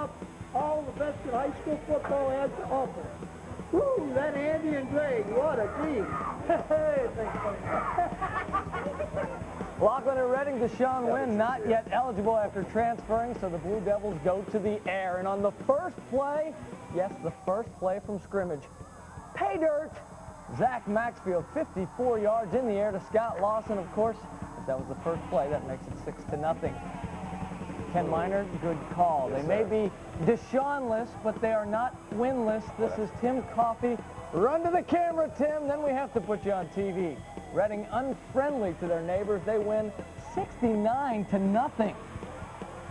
up all the best that high school football has to offer. Woo, that Andy and Greg, what a team. Hey, Lachlan and Reading, Deshaun Wynn not yet eligible after transferring, so the Blue Devils go to the air. And on the first play, yes, the first play from scrimmage, pay dirt. Zach Maxfield, 54 yards in the air to Scott Lawson, of course. If that was the first play, that makes it 6-0. Ken Miner, good call. They may be Deshaun-less, but they are not winless. This is Tim Coffey. Run to the camera, Tim, then we have to put you on TV. Reading unfriendly to their neighbors. They win 69-0.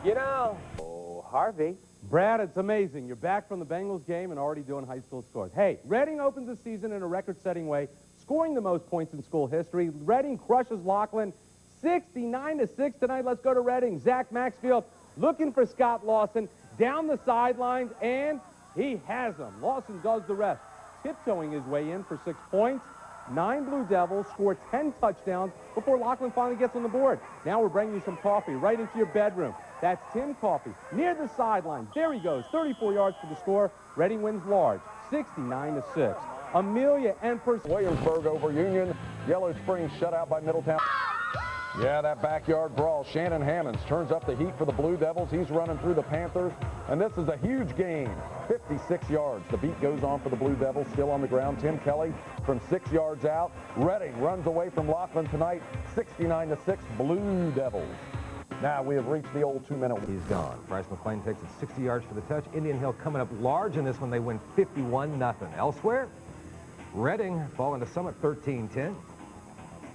You know, oh, Harvey. Brad, it's amazing. You're back from the Bengals game and already doing high school scores. Hey, Reading opens the season in a record-setting way, scoring the most points in school history. Reading crushes Lachlan 69-6 tonight. Let's go to Reading. Zach Maxfield looking for Scott Lawson down the sidelines, and he has him. Lawson does the rest, tiptoeing his way in for 6 points. 9 Blue Devils score 10 touchdowns before Lachlan finally gets on the board. Now we're bringing you some coffee right into your bedroom. That's Tim Coffey near the sideline. There he goes, 34 yards for the score. Reading wins large, 69-6. Amelia and Williamsburg over Union. Yellow Springs shut out by Middletown. Yeah, that backyard brawl. Shannon Hammonds turns up the heat for the Blue Devils. He's running through the Panthers, and this is a huge gain, 56 yards. The beat goes on for the Blue Devils, still on the ground. Tim Kelly from 6 yards out. Reading runs away from Lachlan tonight, 69-6 Blue Devils. Now we have reached the old 2-minute. He's gone. Bryce McLean takes it 60 yards for the touch. Indian Hill coming up large in this one. They win 51-0. Elsewhere, Reading falling to Summit 13-10.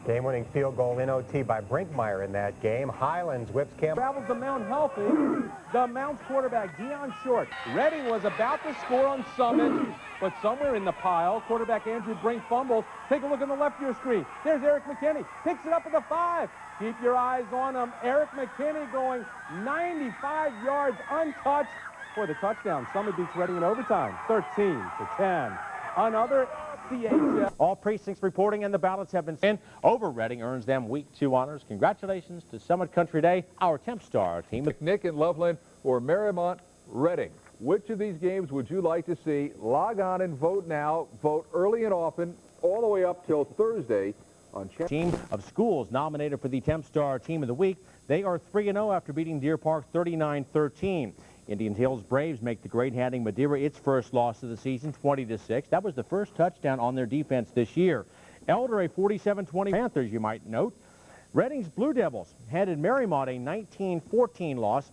Game-winning field goal in OT by Brinkmeyer in that game. Highlands whips Campbell. travels the Mount healthy. The Mount's quarterback, Deion Short. Reading was about to score on Summit, but somewhere in the pile, quarterback Andrew Brink fumbles. Take a look on the left of your screen. There's Eric McKinney. Picks it up at the 5. Keep your eyes on him. Eric McKinney going 95 yards untouched for the touchdown. Summit beats Reading in overtime, 13-10. Another CHF. All precincts reporting and the ballots have been sent over. Reading earns them Week 2 honors. Congratulations to Summit Country Day, our Temp Star team. Nick and Loveland or Marymount Reading. Which of these games would you like to see? Log on and vote now. Vote early and often, all the way up till Thursday on Team of schools nominated for the Temp Star Team of the Week. They are 3-0 after beating Deer Park 39-13. Indian Hills Braves make the great, handing Madeira its first loss of the season, 20-6. That was the first touchdown on their defense this year. Elder a 47-20 Panthers, you might note. Reading's Blue Devils handed Marymount a 19-14 loss.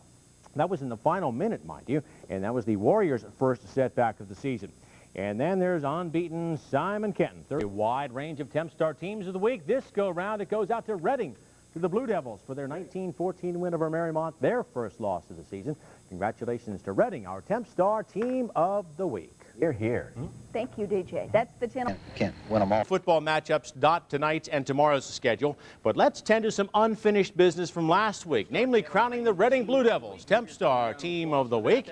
That was in the final minute, mind you, and that was the Warriors' first setback of the season. And then there's unbeaten Simon Kenton. A wide range of Temp Star teams of the week. This go-round, it goes out to Reading, to the Blue Devils for their 19-14 win over Marymount, their first loss of the season. Congratulations to Reading, our Temp Star Team of the Week. You're here. Thank you, DJ. That's the channel. Can't win them all. Football matchups dot tonight's and tomorrow's schedule, but let's tend to some unfinished business from last week, namely crowning the Reading Blue Devils Temp Star Team of the Week.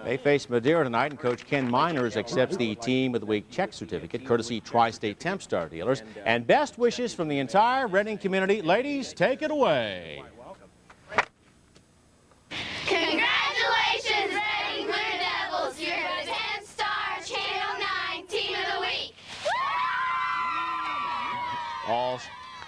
They face Madeira tonight, and Coach Ken Miners accepts the Team of the Week check certificate, courtesy Tri-State Temp Star dealers. And best wishes from the entire Reading community. Ladies, take it away. Congratulations, Reading Blue Devils. You're the 10-star Channel 9 Team of the Week.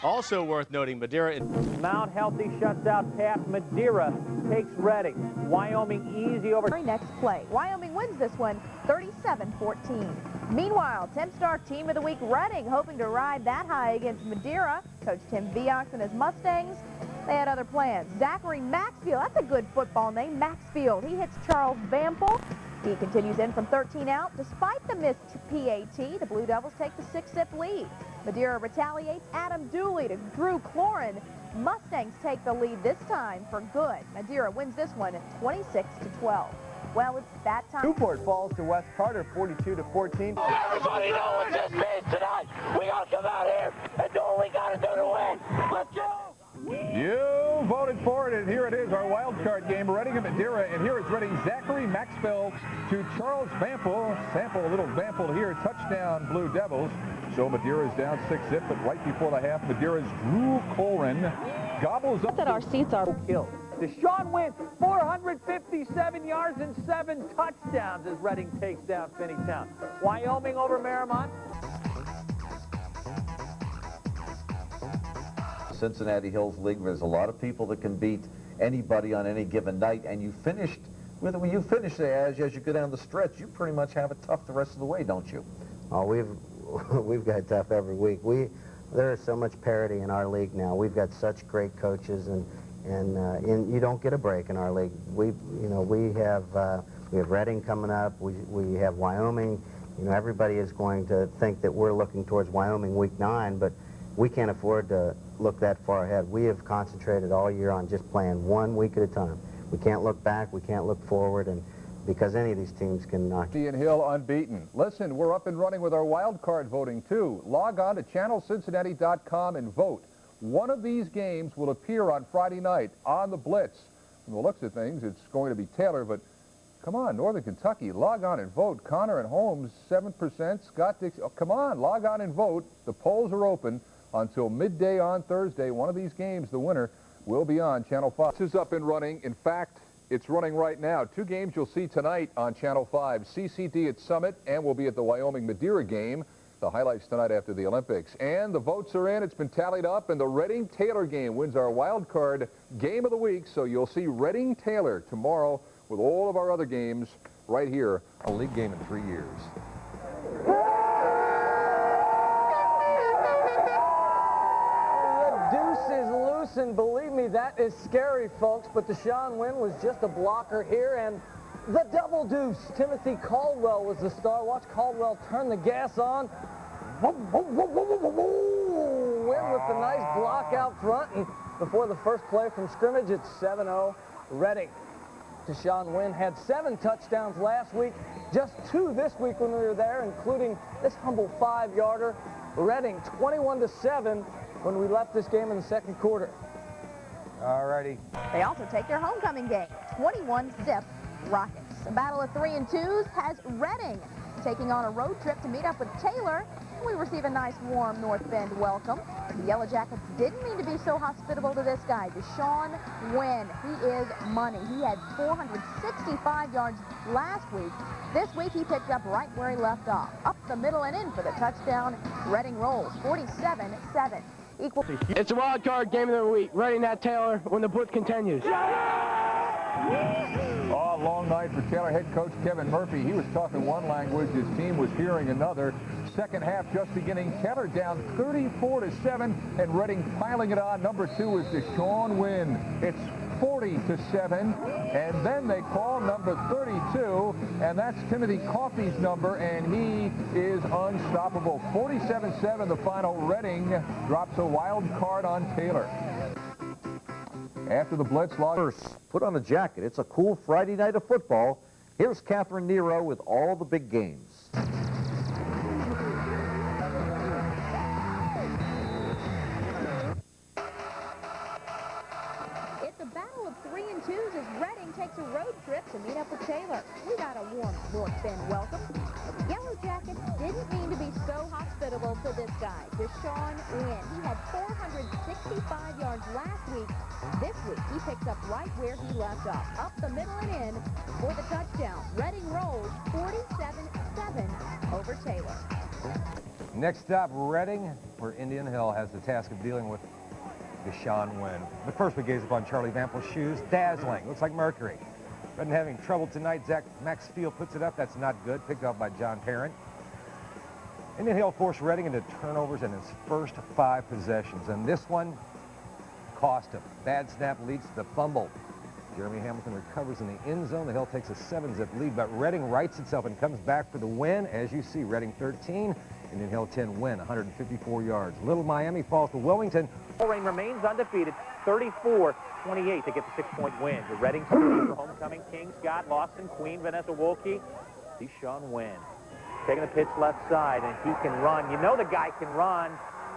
Also worth noting, Madeira. Mount Healthy shuts out Pat. Madeira takes Reading. Wyoming easy over. Next play. Wyoming wins this one 37-14. Meanwhile, 10-star Team of the Week Reading hoping to ride that high against Madeira. Coach Tim Viox and his Mustangs, they had other plans. Zachary Maxfield, that's a good football name, Maxfield. He hits Charles Bample. He continues in from 13 out. Despite the missed PAT, the Blue Devils take the 6-zip lead. Madeira retaliates. Adam Dooley to Drew Cloran. Mustangs take the lead this time for good. Madeira wins this one at 26-12. Well, it's that time. Newport falls to West Carter 42-14. Everybody know what this means tonight. We got to come out here and do what we got to do to win. Let's go! You voted for it, and here it is, our wild card game, Reading and Madeira, and here is Reading Zachary Maxfield to Charles Bample. Sample, a little Bample here, touchdown Blue Devils. So Madeira is down 6-zip, but right before the half, Madeira's Drew Colrin gobbles up. That our seats are killed. Deshaun Wynn, 457 yards and 7 touchdowns as Reading takes down Finneytown. Wyoming over Merrimont. Cincinnati Hills League, there's a lot of people that can beat anybody on any given night, and you finished with, when you finish as you go down the stretch, you pretty much have it tough the rest of the way, don't you? Oh, we've got it tough every week. There is so much parity in our league now. We've got such great coaches, and you don't get a break in our league. We have Reading coming up. We have Wyoming. You know, everybody is going to think that we're looking towards Wyoming week 9, but we can't afford to look that far ahead. We have concentrated all year on just playing 1 week at a time. We can't look back, we can't look forward, and because any of these teams can knock you. Indian Hill unbeaten. Listen, we're up and running with our wild card voting too. Log on to channelcincinnati.com and vote. One of these games will appear on Friday night on the Blitz. From the looks of things, it's going to be Taylor, but come on, Northern Kentucky, log on and vote. Connor and Holmes, 7%. Scott Dixie, oh, come on, log on and vote. The polls are open until midday on Thursday. One of these games, the winner, will be on Channel 5. This is up and running. In fact, it's running right now. 2 games you'll see tonight on Channel 5. CCD at Summit, and we'll be at the Wyoming-Madeira game. The highlights tonight after the Olympics. And the votes are in. It's been tallied up, and the Reading-Taylor game wins our wild card game of the week. So you'll see Reading-Taylor tomorrow with all of our other games right here. A league game in 3 years. And believe me, that is scary, folks, but Deshaun Wynn was just a blocker here, and the double deuce. Timothy Caldwell was the star. Watch Caldwell turn the gas on. Wynn with the nice block out front, and before the first play from scrimmage, it's 7-0 Reading. Deshaun Wynn had 7 touchdowns last week, just 2 this week when we were there, including this humble 5-yarder. Reading 21-7 when we left this game in the second quarter. All righty. They also take their homecoming game, 21-zip Rockets. A battle of 3 and 2s has Reading taking on a road trip to meet up with Taylor. We receive a nice warm North Bend welcome. The Yellow Jackets didn't mean to be so hospitable to this guy, Deshaun Wynn. He is money. He had 465 yards last week. This week he picked up right where he left off, up the middle and in for the touchdown. Reading rolls 47-7. It's a wild card game of the week. Reading at Taylor when the blitz continues. Oh, long night for Taylor head coach Kevin Murphy. He was talking one language. His team was hearing another. Second half just beginning. Taylor down 34-7, and Reading piling it on. Number 2 is Deshaun Wynn. It's 40-7, and then they call number 32, and that's Timothy Coffey's number, and he is unstoppable. 47-7, the final. Reading drops a wild card on Taylor. After the blitz, Put on a jacket. It's a cool Friday night of football. Here's Catherine Nero with all the big games. It's a battle of 3 and 2s as Reading takes a road trip to meet up with Taylor. We got a warm North Bend welcome. But the Yellow Jackets didn't mean to be so hospitable to this guy, Deshaun Wynn. He had 465 yards last week. This week, he picks up right where he left off, up the middle and in for the touchdown. Reading rolls 47-7 over Taylor. Next stop, Reading, where Indian Hill has the task of dealing with Deshaun Wynn. But first, we gaze upon Charlie Vampel's shoes. Dazzling. Looks like Mercury. Reading having trouble tonight. Max Field puts it up. That's not good. Picked up by John Parent. Indian Hill forced Reading into turnovers in his first 5 possessions. And this one cost him. Bad snap leads to the fumble. Jeremy Hamilton recovers in the end zone. The Hill takes a 7-zip lead, but Reading rights itself and comes back for the win. As you see, Reading 13, Indian Hill 10 win, 154 yards. Little Miami falls to Wilmington. Reign remains undefeated, 34-28 to get the 6-point win. The Reading team for homecoming King, Scott, Lawson, Queen, Vanessa Wolke, Deshaun Wynn. Taking the pitch left side, and he can run. You know the guy can run.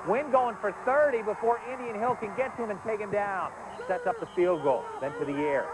Wynn going for 30 before Indian Hill can get to him and take him down. Sets up the field goal, then to the air.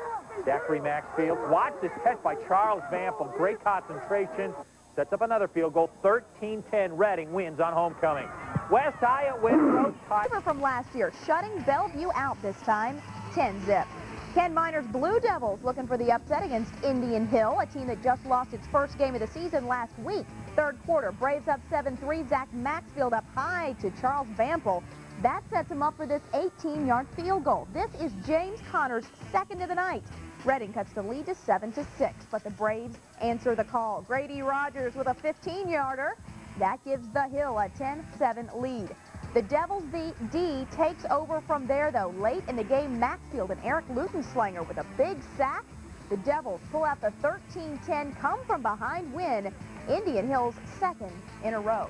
Zachary Maxfield. Watch this catch by Charles Vampel. Great concentration. Sets up another field goal. 13-10. Reading wins on homecoming. West High at Winthrop. From last year, shutting Bellevue out this time, 10-zip. Ken Minor's Blue Devils looking for the upset against Indian Hill, a team that just lost its first game of the season last week. Third quarter, Braves up 7-3. Zach Maxfield up high to Charles Vampel. That sets him up for this 18-yard field goal. This is James Connor's second of the night. Reading cuts the lead to 7-6, but the Braves answer the call. Grady Rogers with a 15-yarder. That gives the Hill a 10-7 lead. The Devils' D takes over from there, though. Late in the game, Maxfield and Eric Lutenschlanger with a big sack. The Devils pull out the 13-10 come-from-behind win, Indian Hill's second in a row.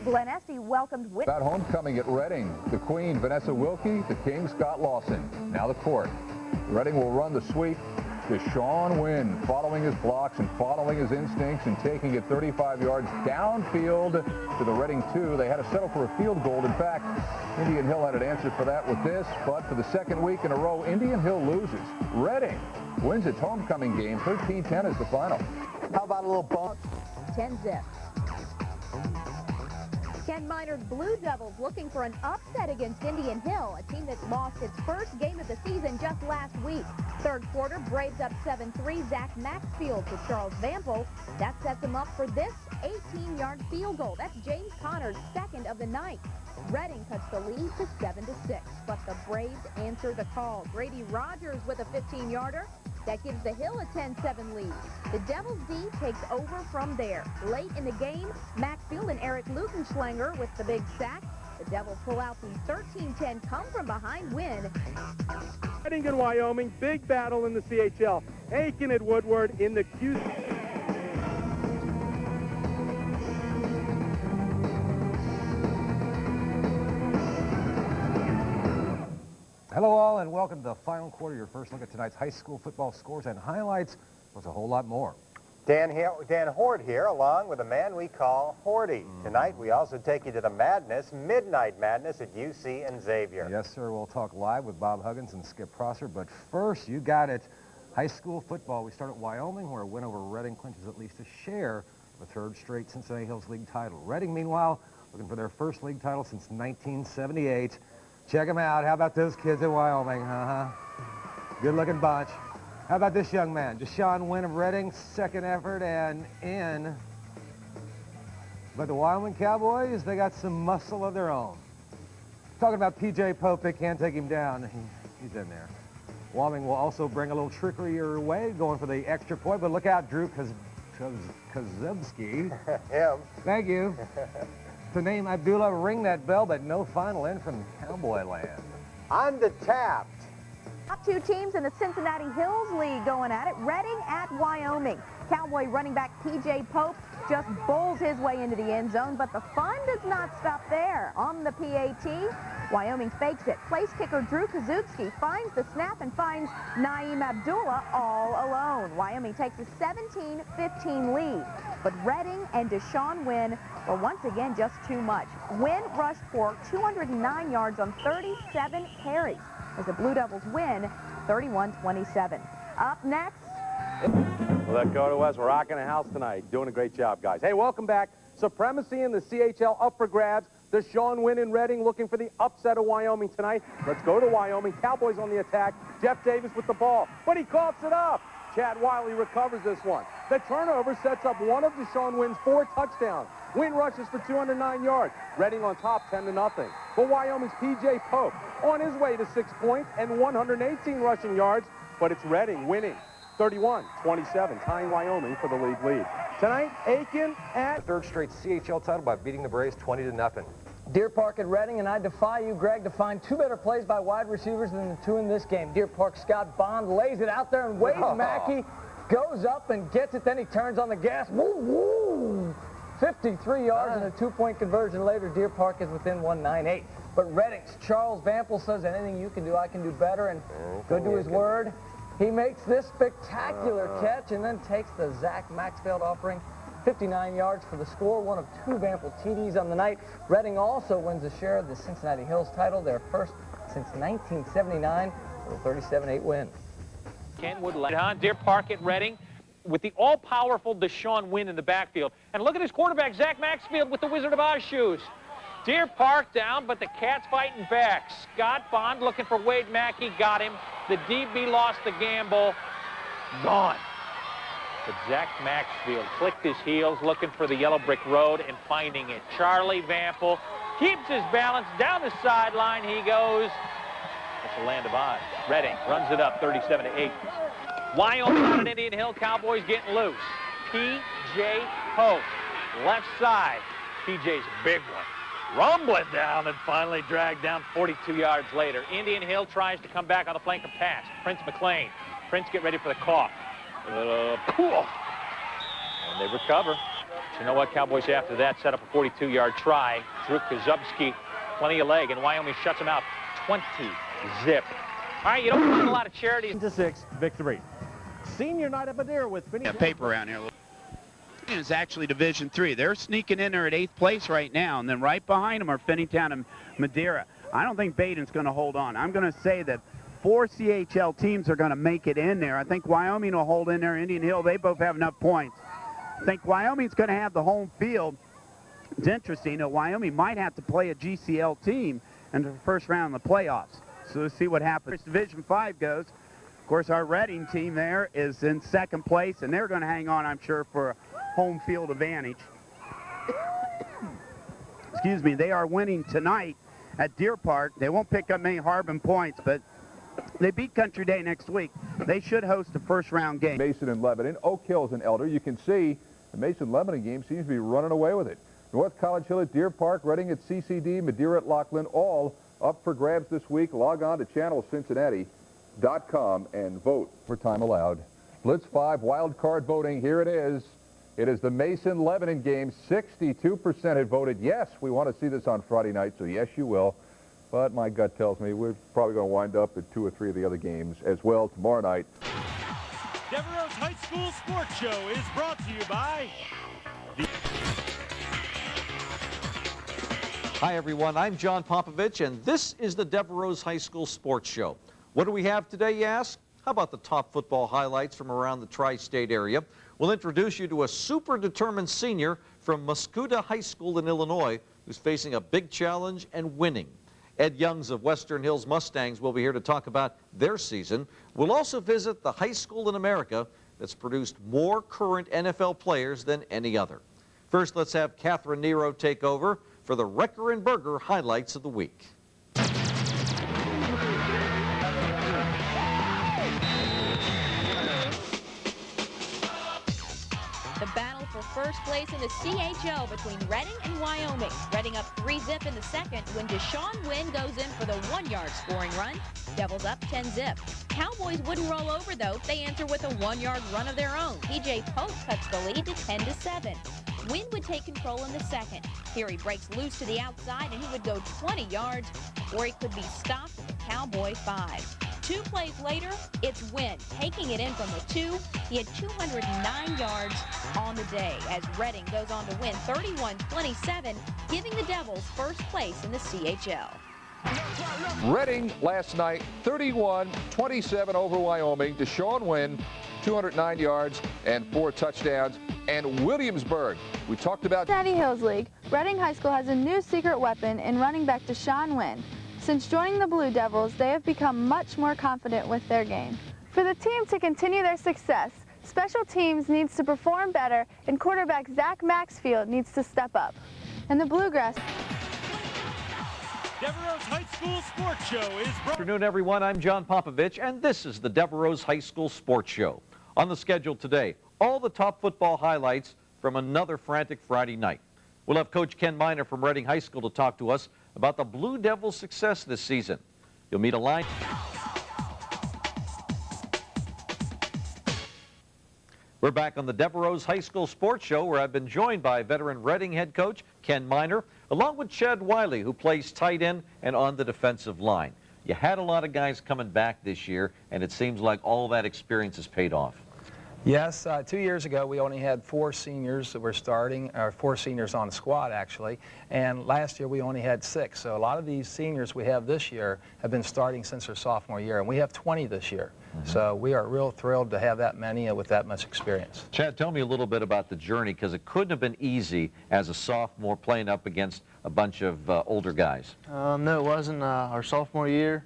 Glen Estee welcomed About homecoming at Reading, the Queen, Vanessa Wilkie, the King, Scott Lawson. Now the court. Reading will run the sweep. Deshaun Wynn following his blocks and following his instincts and taking it 35 yards downfield to the Reading 2. They had to settle for a field goal. In fact, Indian Hill had an answer for that with this, but for the second week in a row, Indian Hill loses. Reading wins its homecoming game. 13-10 is the final. How about a little bump? 10-zip. Ken Minor's Blue Devils looking for an upset against Indian Hill, a team that lost its first game of the season just last week. Third quarter, Braves up 7-3. Zach Maxfield to Charles Vampel. That sets him up for this 18-yard field goal. That's James Connor's second of the night. Reading cuts the lead to 7-6, but the Braves answer the call. Grady Rogers with a 15-yarder. That gives the Hill a 10-7 lead. The Devils' D takes over from there. Late in the game, Maxfield and Eric Lutenschlanger with the big sack. The Devils pull out the 13-10 come-from-behind win. Reading in Wyoming, big battle in the CHL. Aiken at Woodward in the Q. Hello all and welcome to the final quarter. Your first look at tonight's high school football scores and highlights. There's a whole lot more. Dan Horde here, along with a man we call Hordy. Tonight, we also take you to the madness, Midnight Madness at UC and Xavier. Yes, sir. We'll talk live with Bob Huggins and Skip Prosser. But first, you got it. High school football. We start at Wyoming, where a win over Reading clinches at least a share of a third straight Cincinnati Hills League title. Reading, meanwhile, looking for their first league title since 1978. Check them out. How about those kids in Wyoming? Good-looking bunch. How about this young man, Deshaun Wynn of Reading, second effort and in. But the Wyoming Cowboys, they got some muscle of their own. Talking about P.J. Pope, they can't take him down. He's in there. Wyoming will also bring a little trickery your way, going for the extra point. But look out, Drew Kozubski. Him. Thank you. To name Abdullah, ring that bell, but no final in from Cowboy Land. On the tap. Top two teams in the Cincinnati Hills League going at it. Reading at Wyoming. Cowboy running back P.J. Pope just bowls his way into the end zone, but the fun does not stop there. On the PAT, Wyoming fakes it. Place kicker Drew Kozubski finds the snap and finds Naeem Abdullah all alone. Wyoming takes a 17-15 lead, but Reading and Deshaun Wynn were once again just too much. Wynn rushed for 209 yards on 37 carries as the Blue Devils win 31-27. Up next. Well, that go to us. We're rocking the house tonight. Doing a great job, guys. Hey, welcome back. Supremacy in the CHL up for grabs. Deshaun Wynn in Reading looking for the upset of Wyoming tonight. Let's go to Wyoming. Cowboys on the attack. Jeff Davis with the ball, but he coughs it up. Chad Wiley recovers this one. The turnover sets up one of Deshaun Wynn's 4 touchdowns. Wynn rushes for 209 yards. Reading on top 10-0. But Wyoming's P.J. Pope on his way to 6 points and 118 rushing yards. But it's Reading winning 31-27, tying Wyoming for the league lead. Tonight, Aiken at... Third straight CHL title by beating the Braves 20-0. Deer Park at Reading, and I defy you, Greg, to find 2 better plays by wide receivers than the 2 in this game. Deer Park Scott Bond lays it out there, and Wade Mackey goes up and gets it. Then he turns on the gas. Woo, woo! 53 yards and a 2-point conversion later. Deer Park is within 198. But Reading's Charles Vampel says anything you can do, I can do better, and good to his word. He makes this spectacular catch and then takes the Zach Maxfield offering. 59 yards for the score, one of 2 Vampel TDs on the night. Reading also wins a share of the Cincinnati Hills title, their first since 1979, with a 37-8 win. Kenwood led on Deer Park at Reading with the all-powerful Deshaun Wynn in the backfield. And look at his quarterback, Zach Maxfield, with the Wizard of Oz shoes. Deer Park down, but the Cats fighting back. Scott Bond looking for Wade Mackey, got him. The DB lost the gamble. Gone. But Zach Maxfield clicked his heels, looking for the yellow brick road and finding it. Charlie Vampel keeps his balance. Down the sideline he goes. It's a land of odds. Reading runs it up 37-8. Wyoming on an Indian Hill. Cowboys getting loose. P.J. Pope, left side. P.J.'s big one. Rumbling down and finally dragged down 42 yards later. Indian Hill tries to come back on the flank and pass. Prince McLean. Prince get ready for the cough. Cool. And they recover. But you know what? Cowboys after that set up a 42-yard try. Drew Kazubski, plenty of leg, and Wyoming shuts him out 20-zip. All right, you don't get a lot of charities. 6 victory. Senior night at Madeira with Finneytown. Paper around here. It's actually Division III. They're sneaking in there at 8th place right now, and then right behind them are Finneytown and Madeira. I don't think Baden's going to hold on. I'm going to say that 4 CHL teams are going to make it in there. I think Wyoming will hold in there. Indian Hill, they both have enough points. I think Wyoming's going to have the home field. It's interesting that Wyoming might have to play a GCL team in the first round of the playoffs. So we'll see what happens. Division 5 goes. Of course, our Reading team there is in 2nd place, and they're going to hang on, I'm sure, for a home field advantage. Excuse me, they are winning tonight at Deer Park. They won't pick up many Harbin points, but they beat Country Day next week. They should host a first-round game. Mason and Lebanon, Oak Hills and Elder. You can see the Mason-Lebanon game seems to be running away with it. North College Hill at Deer Park, Reading at CCD, Madeira at Laughlin, all up for grabs this week. Log on to channelcincinnati.com and vote for time allowed. Blitz 5 wild card voting. Here it is. It is the Mason-Lebanon game. 62% had voted yes, we want to see this on Friday night, so yes, you will. But my gut tells me we're probably going to wind up at 2 or 3 of the other games as well tomorrow night. Devereaux's High School Sports Show is brought to you by... Hi, everyone. I'm John Popovich, and this is the Devereaux's High School Sports Show. What do we have today, you ask? How about the top football highlights from around the tri-state area? We'll introduce you to a super determined senior from Muscuda High School in Illinois who's facing a big challenge and winning. Ed Youngs of Western Hills Mustangs will be here to talk about their season. We'll also visit the high school in America that's produced more current NFL players than any other. First, let's have Catherine Nero take over for the Wrecker and Berger highlights of the week. The battle for first place in the CHL between Reading and Wyoming. Reading up 3-zip in the second when Deshaun Wynn goes in for the 1-yard scoring run. Devils up 10-zip. Cowboys wouldn't roll over, though. They answer with a 1-yard run of their own. P.J. Pope cuts the lead to 10-7. Wynn would take control in the second. Here he breaks loose to the outside, and he would go 20 yards, or he could be stopped at the Cowboy 5. 2 plays later, it's Wynn taking it in from the 2. He had 209 yards on the day as Reading goes on to win 31-27, giving the Devils first place in the CHL. Reading last night, 31-27 over Wyoming. Deshaun Wynn, 209 yards and 4 touchdowns. And Williamsburg, we talked about... Cincinnati Hills League, Reading High School has a new secret weapon in running back Deshaun Wynn. Since joining the Blue Devils, they have become much more confident with their game. For the team to continue their success, special teams needs to perform better, and quarterback Zach Maxfield needs to step up. And the Bluegrass... Devereaux's High School Sports Show is brought... Good afternoon, everyone. I'm John Popovich, and this is the Devereaux's High School Sports Show. On the schedule today, all the top football highlights from another frantic Friday night. We'll have Coach Ken Miner from Reading High School to talk to us about the Blue Devils' success this season. You'll meet a line... We're back on the Devereaux's High School Sports Show, where I've been joined by veteran Reading head coach Ken Miner, along with Chad Wiley, who plays tight end and on the defensive line. You had a lot of guys coming back this year, and it seems like all that experience has paid off. Yes, 2 years ago we only had 4 seniors that were starting, or 4 seniors on the squad actually, and last year we only had 6. So a lot of these seniors we have this year have been starting since their sophomore year, and we have 20 this year. So we are real thrilled to have that many with that much experience. Chad, tell me a little bit about the journey, because it couldn't have been easy as a sophomore playing up against a bunch of older guys. No, it wasn't. Our sophomore year,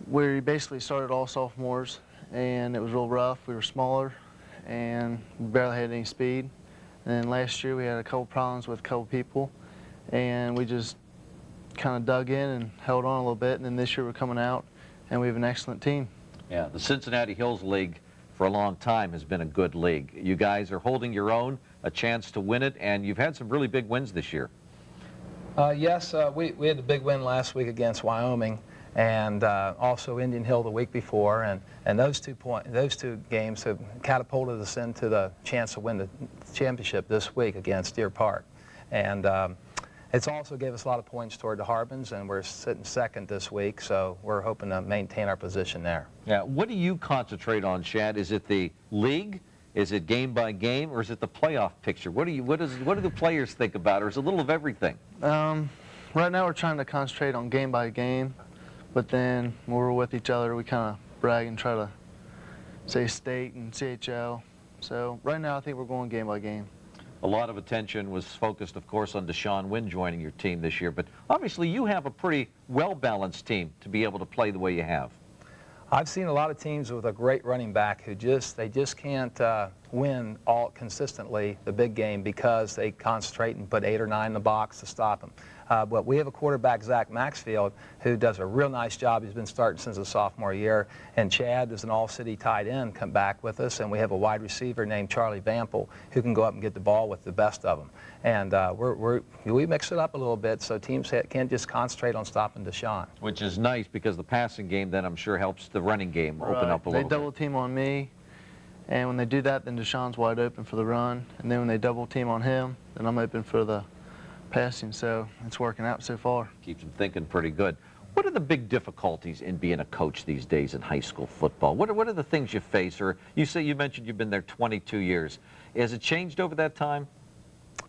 we basically started all sophomores, and it was real rough. We were smaller, and we barely had any speed. And then last year we had a couple problems with a couple people, and we just kind of dug in and held on a little bit. And then this year we're coming out, and we have an excellent team. Yeah, the Cincinnati Hills League for a long time has been a good league. You guys are holding your own, a chance to win it, and you've had some really big wins this year. Yes, we had the big win last week against Wyoming, and also Indian Hill the week before, and those two games have catapulted us into the chance to win the championship this week against Deer Park. And it's also gave us a lot of points toward the Harbins, and we're sitting second this week, so we're hoping to maintain our position there. Yeah, what do you concentrate on, Chad? Is it the league? Is it game by game, or is it the playoff picture? What do the players think about, or is it a little of everything? Right now we're trying to concentrate on game by game, but then when we're with each other, we kind of brag and try to say state and CHL. So right now I think we're going game by game. A lot of attention was focused, of course, on Deshaun Wynn joining your team this year, but obviously you have a pretty well-balanced team to be able to play the way you have. I've seen a lot of teams with a great running back who just can't win all consistently the big game because they concentrate and put 8 or 9 in the box to stop them. But we have a quarterback, Zach Maxfield, who does a real nice job. He's been starting since his sophomore year. And Chad is an all-city tight end come back with us. And we have a wide receiver named Charlie Vample who can go up and get the ball with the best of them. And we mix it up a little bit so teams can't just concentrate on stopping Deshaun. Which is nice because the passing game then I'm sure helps the running game open up a little bit. They double team on me, and when they do that, then Deshaun's wide open for the run. And then when they double team on him, then I'm open for the passing, so it's working out so far. Keeps them thinking pretty good. What are the big difficulties in being a coach these days in high school football? What are the things you face? Or you mentioned you've been there 22 years. Has it changed over that time?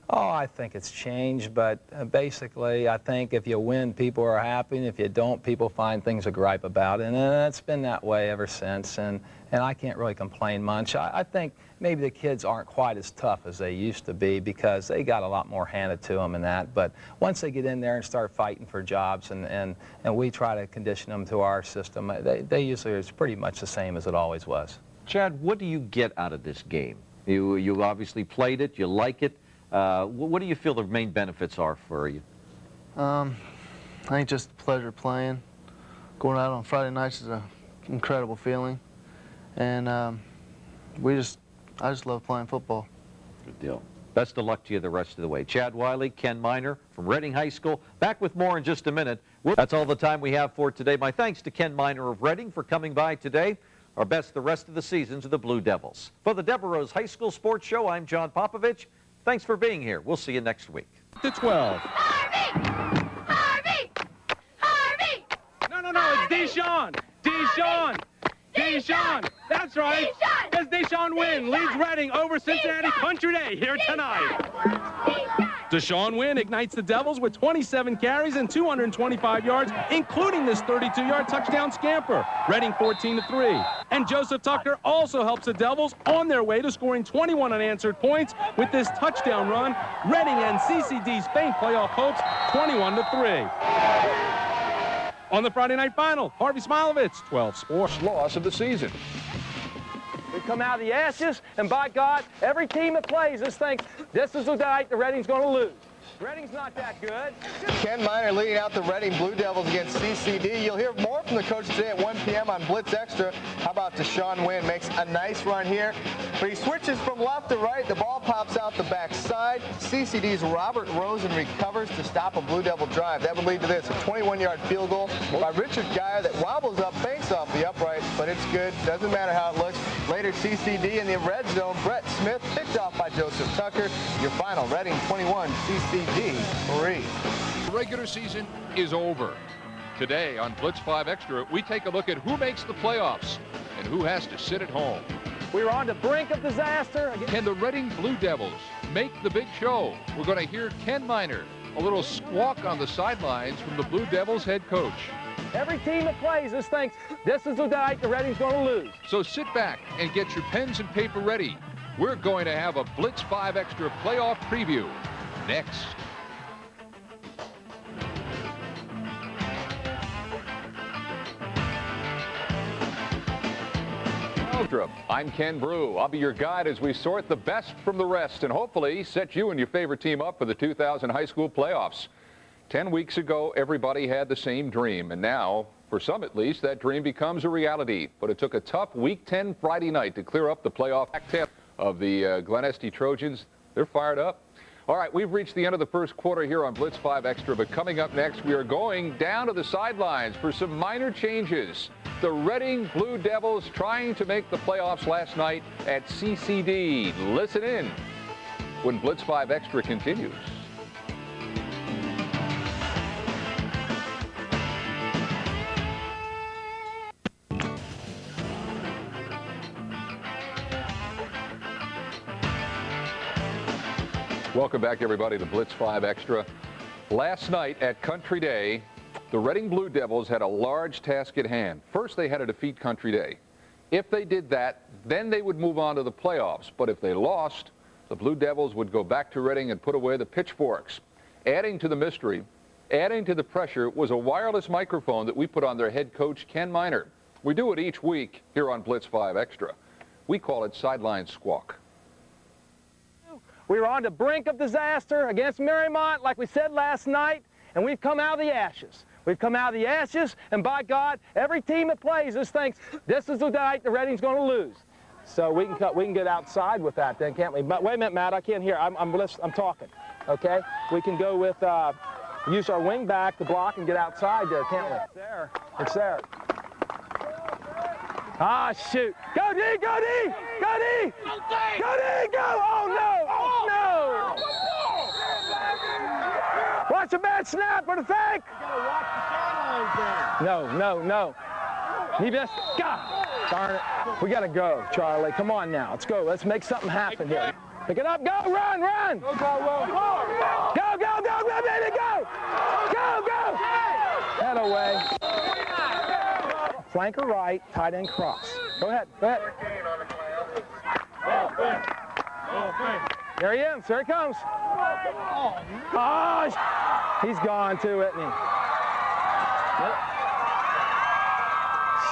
Oh, I think it's changed, but basically I think if you win, people are happy, and if you don't, people find things to gripe about, and it's been that way ever since, and I can't really complain much. I think maybe the kids aren't quite as tough as they used to be because they got a lot more handed to them and that, but once they get in there and start fighting for jobs and we try to condition them to our system, they usually it's pretty much the same as it always was. Chad, what do you get out of this game? You obviously played it, you like it. What do you feel the main benefits are for you? I think just the pleasure of playing. Going out on Friday nights is an incredible feeling. And I just love playing football. Good deal. Best of luck to you the rest of the way. Chad Wiley, Ken Miner from Reading High School. Back with more in just a minute. That's all the time we have for today. My thanks to Ken Miner of Reading for coming by today. Our best the rest of the season to the Blue Devils. For the Devereaux High School Sports Show, I'm John Popovich. Thanks for being here. We'll see you next week. To 12. Harvey! Harvey! Harvey! No, it's Deshaun! Deshaun! Deshaun! That's right! Because Deshaun Wynn leads Reading over Cincinnati Country Day here tonight. Deshaun Wynn ignites the Devils with 27 carries and 225 yards, including this 32-yard touchdown scamper. Reading 14-3. And Joseph Tucker also helps the Devils on their way to scoring 21 unanswered points with this touchdown run. Reading and CCD's faint playoff hopes 21-3. On the Friday night final, Harvey Smilovitz, 12 Sports. Loss of the season. We come out of the ashes, and by God, every team that plays this thinks this is the night the Reading's going to lose. Reading's not that good. Ken Miner leading out the Reading Blue Devils against CCD. You'll hear more from the coach today at 1 p.m. on Blitz Extra. How about Deshaun Wynn? Makes a nice run here, but he switches from left to right. The ball pops out the backside. CCD's Robert Rosen recovers to stop a Blue Devil drive. That would lead to this, a 21-yard field goal by Richard Geyer that wobbles up, feints off the upright, but it's good. Doesn't matter how it looks. Later, CCD in the red zone. Brett Smith picked off by Joseph Tucker. Your final, Reading 21, CCD 3. The regular season is over. Today on Blitz 5 Extra, we take a look at who makes the playoffs and who has to sit at home. We were on the brink of disaster. Can the Reading Blue Devils make the big show? We're going to hear Ken Miner, a little squawk on the sidelines from the Blue Devils head coach. Every team that plays this thinks this is the night the Reading's going to lose. So sit back and get your pens and paper ready. We're going to have a Blitz 5 Extra playoff preview next. Extra. I'm Ken Brew. I'll be your guide as we sort the best from the rest and hopefully set you and your favorite team up for the 2000 high school playoffs. 10 weeks ago, everybody had the same dream, and now, for some at least, that dream becomes a reality. But it took a tough Week 10 Friday night to clear up the playoff tip of the Glen Estee Trojans. They're fired up. All right, we've reached the end of the first quarter here on Blitz 5 Extra, but coming up next, we are going down to the sidelines for some minor changes. The Reading Blue Devils trying to make the playoffs last night at CCD. Listen in when Blitz 5 Extra continues. Welcome back, everybody, to Blitz 5 Extra. Last night at Country Day, the Reading Blue Devils had a large task at hand. First, they had to defeat Country Day. If they did that, then they would move on to the playoffs. But if they lost, the Blue Devils would go back to Reading and put away the pitchforks. Adding to the mystery, adding to the pressure, was a wireless microphone that we put on their head coach, Ken Miner. We do it each week here on Blitz 5 Extra. We call it Sideline Squawk. We were on the brink of disaster against Marymount, like we said last night, and we've come out of the ashes. We've come out of the ashes, and by God, every team that plays this thinks this is the night the Reading's going to lose. So we can get outside with that then, can't we? But wait a minute, Matt, I can't hear. I'm talking, okay? We can go with, use our wing back to block and get outside there, can't we? It's there. It's there. Ah, shoot. Go D, go D, go D, go D, go. Oh, no, oh, no. Watch a bad snap for the fake. You gotta watch the sidelines there. No. He missed. God darn it. We got to go, Charlie. Come on now. Let's go. Let's make something happen here. Pick it up. Go. Run. Go, baby. Go. Head away. Flanker right, tight end cross. Go ahead. There he is. There he comes. Oh, he's gone too, isn't he?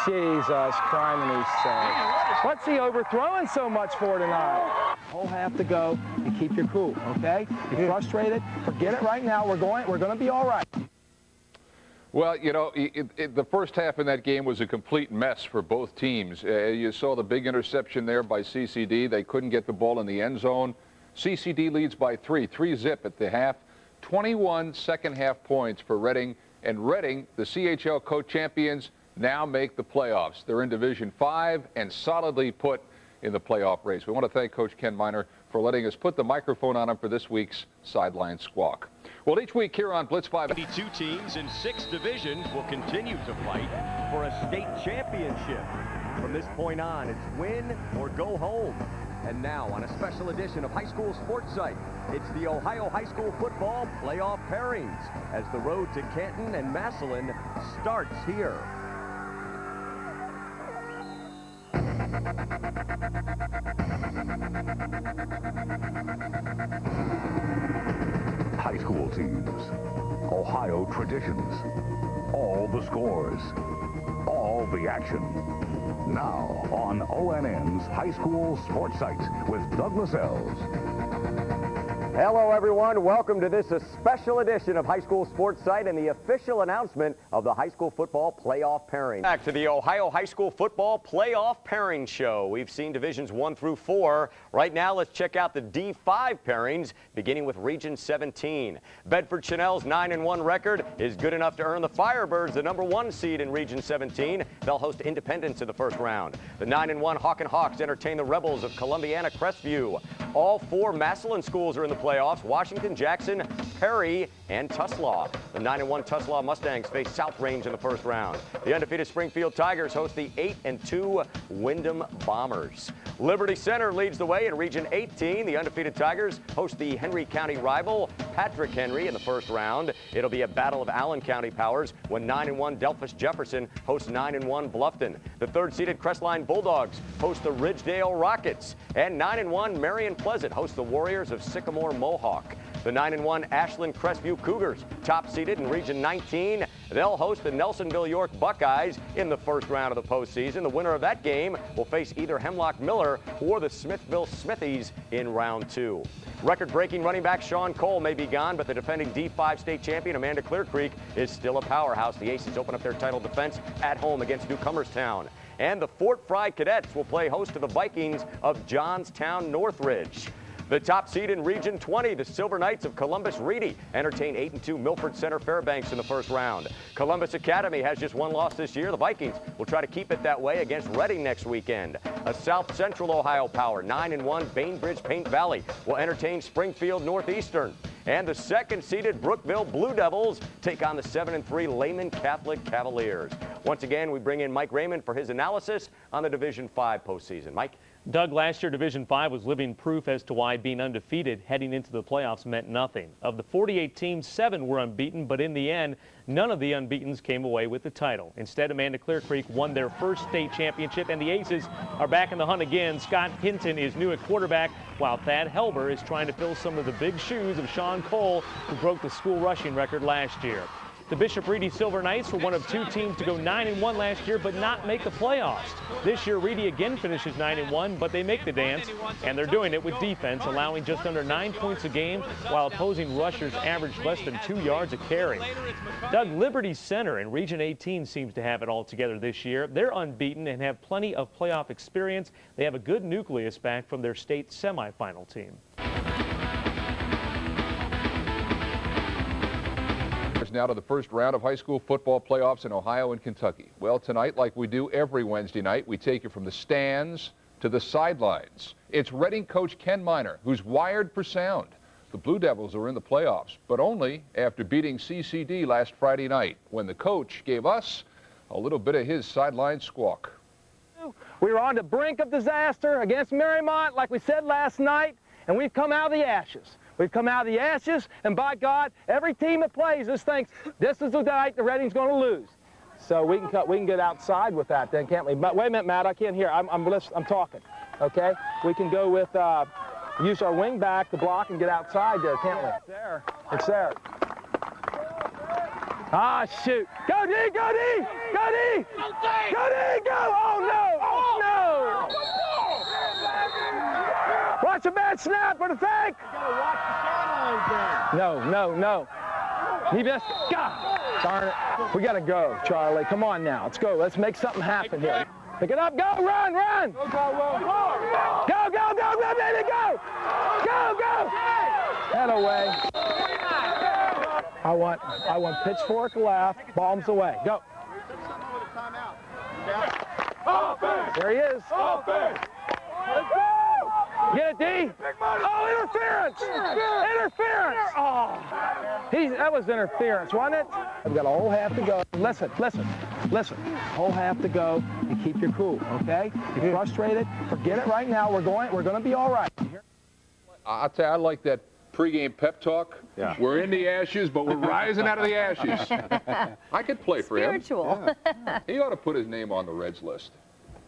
Jesus, criminy sake. What's he overthrowing so much for tonight? Whole half to go. You keep your cool, okay? You're frustrated. Forget it right now. We're going to be all right. Well, you know, the first half in that game was a complete mess for both teams. You saw the big interception there by CCD. They couldn't get the ball in the end zone. CCD leads by 3-zip at the half. 21 second-half points for Reading. And Reading, the CHL co-champions, now make the playoffs. They're in Division 5 and solidly put in the playoff race. We want to thank Coach Ken Miner for letting us put the microphone on him for this week's Sideline Squawk. Well, each week here on Blitz 5... 22 teams in 6 divisions will continue to fight for a state championship. From this point on, it's win or go home. And now, on a special edition of High School Sports Site, it's the Ohio High School Football Playoff Pairings as the road to Canton and Massillon starts here. High school teams, Ohio traditions, all the scores, all the action. Now on ONN's High School Sports Site with Douglas Ells. Hello, everyone. Welcome to this special edition of High School Sports Site and the official announcement of the High School Football Playoff Pairing. Back to the Ohio High School Football Playoff Pairing Show. We've seen Divisions 1 through 4. Right now, let's check out the D5 pairings, beginning with Region 17. Bedford Chanel's 9-1 record is good enough to earn the Firebirds the #1 seed in Region 17. They'll host Independence in the first round. The 9-1 Hawk and Hawks entertain the Rebels of Columbiana Crestview. All 4 Massillon schools are in the playoffs: Washington, Jackson, Perry, and Tuslaw. The 9-1 Tuslaw Mustangs face South Range in the first round. The undefeated Springfield Tigers host the 8-2 Wyndham Bombers. Liberty Center leads the way in Region 18. The undefeated Tigers host the Henry County rival Patrick Henry in the first round. It'll be a battle of Allen County powers when 9-1 Delphus Jefferson hosts 9-1 Bluffton. The third-seeded Crestline Bulldogs host the Ridgedale Rockets, and 9-1 Marion Pleasant hosts the Warriors of Sycamore Mohawk. The 9-1 Ashland Crestview Cougars, top-seeded in Region 19, They'll host the Nelsonville York Buckeyes in the first round of the postseason. The winner of that game will face either Hemlock Miller or the Smithville Smithies in round 2. Record-breaking running back Sean Cole may be gone, but the defending D5 state champion Amanda Clear Creek is still a powerhouse. The Aces open up their title defense at home against Newcomerstown. And the Fort Fry Cadets will play host to the Vikings of Johnstown Northridge. The top seed in Region 20, the Silver Knights of Columbus Reedy, entertain 8-2 Milford Center Fairbanks in the first round. Columbus Academy has just one loss this year. The Vikings will try to keep it that way against Reading next weekend. A South Central Ohio power, 9-1 Bainbridge Paint Valley, will entertain Springfield Northeastern. And the second-seeded Brookville Blue Devils take on the 7-3 Lehman Catholic Cavaliers. Once again, we bring in Mike Raymond for his analysis on the Division 5 postseason. Mike? Doug, last year Division 5 was living proof as to why being undefeated heading into the playoffs meant nothing. Of the 48 teams, 7 were unbeaten, but in the end, none of the unbeatens came away with the title. Instead, Amanda Clear Creek won their first state championship, and the Aces are back in the hunt again. Scott Hinton is new at quarterback, while Thad Helber is trying to fill some of the big shoes of Sean Cole, who broke the school rushing record last year. The Bishop Reedy Silver Knights were one of 2 teams to go 9-1 last year but not make the playoffs. This year, Reedy again finishes 9-1, but they make the dance, and they're doing it with defense, allowing just under 9 points a game, while opposing rushers average less than 2 yards a carry. Doug, Liberty Center in Region 18 seems to have it all together this year. They're unbeaten and have plenty of playoff experience. They have a good nucleus back from their state semifinal team. Now to the first round of high school football playoffs in Ohio and Kentucky. Well, tonight, like we do every Wednesday night, we take you from the stands to the sidelines. It's Reading coach Ken Miner, who's wired for sound. The Blue Devils are in the playoffs, but only after beating CCD last Friday night, when the coach gave us a little bit of his sideline squawk. We were on the brink of disaster against Marymount, like we said last night, and we've come out of the ashes. We've come out of the ashes, and by God, every team that plays this thinks this is the night the Reading's going to lose. So we can get outside with that then, can't we? But wait a minute, Matt, I can't hear. I'm talking. Okay, we can go with use our wing back to block and get outside there, can't we? It's there. It's there. Ah, shoot! Go D! Go D! Go D! Go D! Go! Oh no! Oh no! Watch a bad snap for the fake! No. He missed. God darn it. We got to go, Charlie. Come on now. Let's go. Let's make something happen here. Pick it up. Go. Run. Run. Go, baby. Go. Go. Head away. I want pitchfork left. Bombs away. Go. There he is. Get it, D. Oh, interference! Interference! Oh, that was interference, wasn't it? We've got a whole half to go. Listen. Whole half to go, and keep your cool, okay? If you're frustrated, forget it right now. We're going to be all right. I'll tell you, I like that pregame pep talk. Yeah. We're in the ashes, but we're rising out of the ashes. I could play for him. Spiritual. Yeah. He ought to put his name on the Reds list.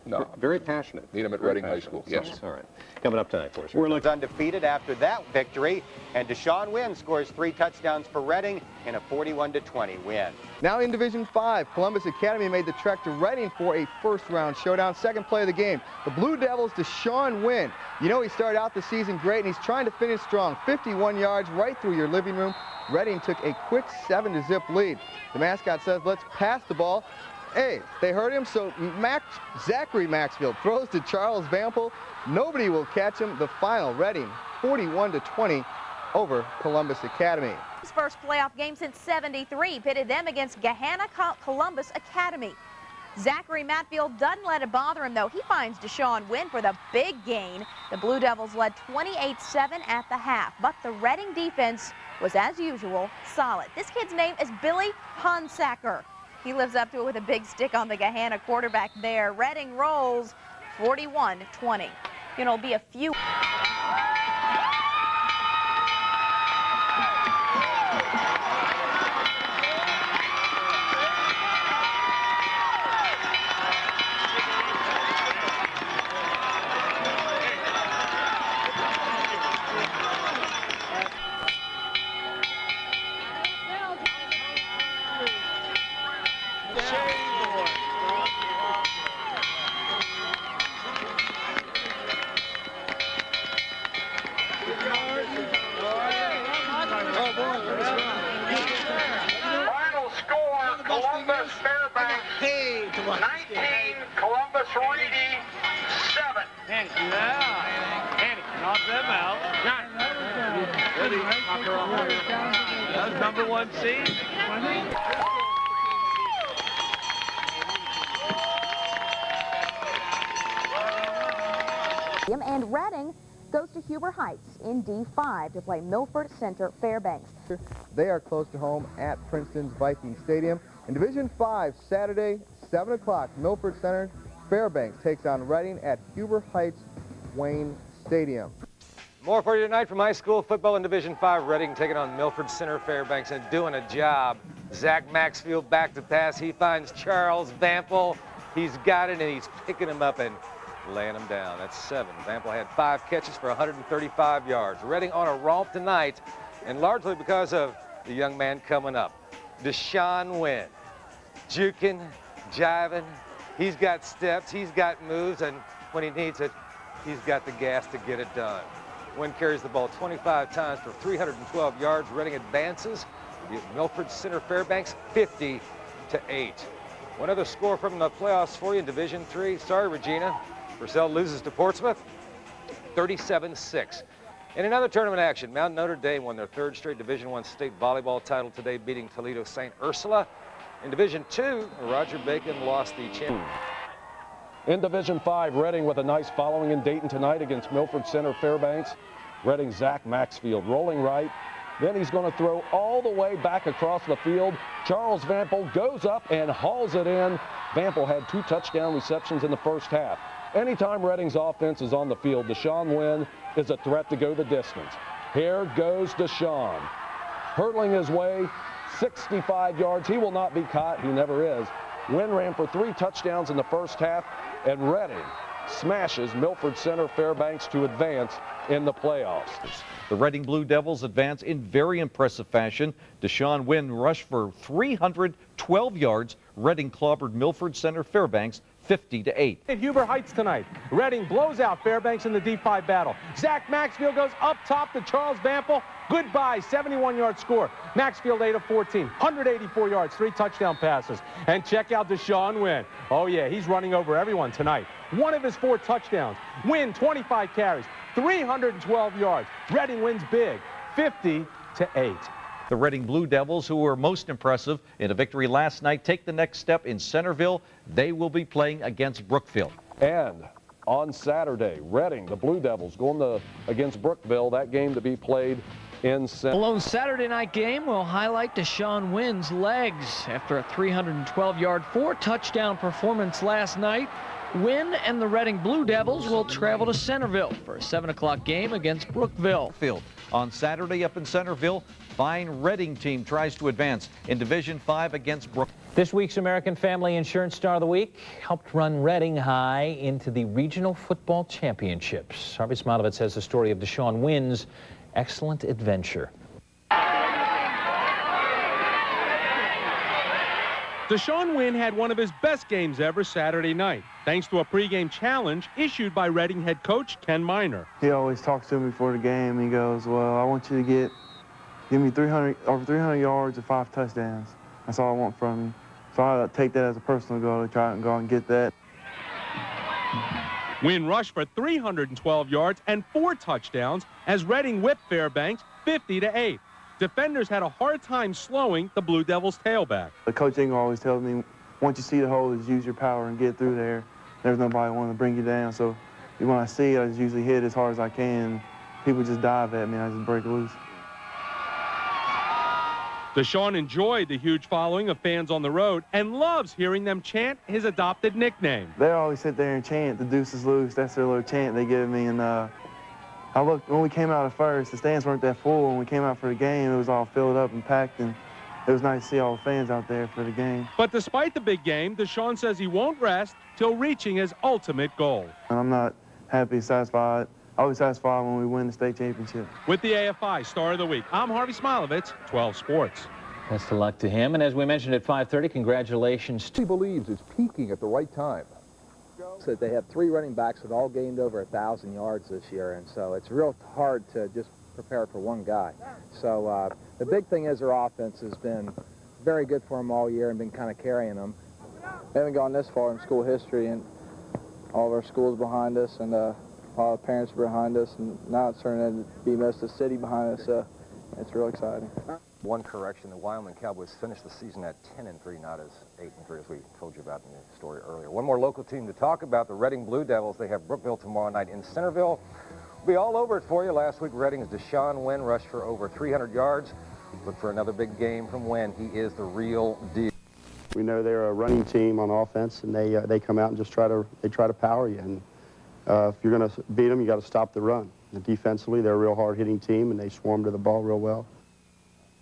No. Very passionate. Need him at Reading High School. Yes. All right. Coming up tonight for us. We're undefeated after that victory, and Deshaun Wynn scores 3 touchdowns for Reading in a 41-20 win. Now in Division 5, Columbus Academy made the trek to Reading for a first-round showdown. Second play of the game, the Blue Devils, Deshaun Wynn. You know he started out the season great, and he's trying to finish strong. 51 yards right through your living room. Reading took a quick 7-0 lead. The mascot says, let's pass the ball. Hey, they heard him, so Zachary Maxfield throws to Charles Vampel. Nobody will catch him. The final, Reading, 41-20 over Columbus Academy. His first playoff game since '73 pitted them against Gahanna Columbus Academy. Zachary Maxfield doesn't let it bother him, though. He finds Deshaun Wynn for the big gain. The Blue Devils led 28-7 at the half, but the Reading defense was, as usual, solid. This kid's name is Billy Honsacker. He lives up to it with a big stick on the Gahanna quarterback there. Reading rolls 41-20. It'll be a few. Final score, Columbus Fairbanks 19, Columbus Reedy 7. Annie, knock them out. That was number 1 seed. And Reading goes to Huber Heights in D5 to play Milford Center Fairbanks. They are close to home at Princeton's Viking Stadium. In Division 5, Saturday, 7 o'clock, Milford Center Fairbanks takes on Reading at Huber Heights Wayne Stadium. More for you tonight from high school football in Division 5. Reading taking on Milford Center Fairbanks and doing a job. Zach Maxfield back to pass. He finds Charles Vample. He's got it, and he's picking him up and laying him down. That's 7. Vample had 5 catches for 135 yards. Reading on a romp tonight, and largely because of the young man coming up, Deshaun Wynn. Juking, jiving. He's got steps. He's got moves, and when he needs it, he's got the gas to get it done. Wynn carries the ball 25 times for 312 yards. Reading advances. Milford Center Fairbanks 50-8. One other score from the playoffs for you in Division 3. Sorry, Regina. Purcell loses to Portsmouth 37-6. In another tournament action, Mount Notre Dame won their 3rd straight Division I state volleyball title today, beating Toledo St. Ursula. In Division 2, Roger Bacon lost the championship. In Division 5, Reading with a nice following in Dayton tonight against Milford Center Fairbanks. Reading's Zach Maxfield rolling right. Then he's going to throw all the way back across the field. Charles Vample goes up and hauls it in. Vample had 2 touchdown receptions in the first half. Anytime Reading's offense is on the field, Deshaun Wynn is a threat to go the distance. Here goes Deshaun. Hurtling his way 65 yards. He will not be caught. He never is. Wynn ran for 3 touchdowns in the first half, and Reading smashes Milford Center Fairbanks to advance in the playoffs. The Reading Blue Devils advance in very impressive fashion. Deshaun Wynn rushed for 312 yards. Reading clobbered Milford Center Fairbanks 50-8. At Huber Heights tonight, Reading blows out Fairbanks in the D5 battle. Zach Maxfield goes up top to Charles Vample. Goodbye, 71-yard score. Maxfield 8 of 14, 184 yards, 3 touchdown passes. And check out Deshaun Wynn. Oh yeah, he's running over everyone tonight. 1 of his 4 touchdowns. Wynn 25 carries, 312 yards. Reading wins big, 50-8. The Reading Blue Devils, who were most impressive in a victory last night, take the next step in Centerville. They will be playing against Brookfield. And on Saturday, Reading, the Blue Devils, going against Brookville, that game to be played in Centerville. Well, on Saturday night game, we'll highlight Deshaun Wynn's legs. After a 312-yard, 4-touchdown performance last night, Wynn and the Reading Blue Devils will travel to Centerville for a 7 o'clock game against Brookville. On Saturday up in Centerville, fine Reading team tries to advance in Division 5 against Brook. This week's American Family Insurance Star of the Week helped run Reading High into the Regional Football Championships. Harvey Smilovitz has the story of Deshaun Wynn's excellent adventure. Deshaun Wynn had one of his best games ever Saturday night, thanks to a pregame challenge issued by Reading head coach Ken Miner. He always talks to me before the game. He goes, well, I want you to give me over 300 yards and 5 touchdowns. That's all I want from you. So I take that as a personal goal to try and go and get that. Wynn rushed for 312 yards and 4 touchdowns as Reading whipped Fairbanks 50-8. Defenders had a hard time slowing the Blue Devils' tailback. The coach Ingle always tells me, once you see the hole, just use your power and get through there. There's nobody wanting to bring you down. So when I see it, I just usually hit as hard as I can. People just dive at me, I just break loose. Deshaun enjoyed the huge following of fans on the road and loves hearing them chant his adopted nickname. They always sit there and chant, the deuce is loose. That's their little chant they give me. And I looked, when we came out at first, the stands weren't that full. When we came out for the game, it was all filled up and packed, and it was nice to see all the fans out there for the game. But despite the big game, Deshaun says he won't rest till reaching his ultimate goal. And I'm not happy, satisfied. I'll be satisfied when we win the state championship. With the AFI Star of the Week, I'm Harvey Smilovitz, 12 Sports. Best of luck to him. And as we mentioned at 5:30, congratulations. He believes it's peaking at the right time. That they have 3 running backs that all gained over 1,000 yards this year, and so it's real hard to just prepared for one guy. So the big thing is their offense has been very good for them all year and been kind of carrying them. We haven't gone this far in school history, and all of our schools behind us, and all the parents are behind us, and now it's turning to be most of the city behind us. It's real exciting. One correction, the Wyoming Cowboys finished the season at 10-3, not as 8-3 as we told you about in the story earlier. One more local team to talk about, the Reading Blue Devils. They have Brookville tomorrow night in Centerville. We'll be all over it for you. Last week, Reading's Deshaun Wynn rushed for over 300 yards. Look for another big game from Wynn. He is the real deal. We know they're a running team on offense, and they come out and just try to power you. And if you're going to beat them, you got to stop the run. And defensively, they're a real hard-hitting team, and they swarm to the ball real well.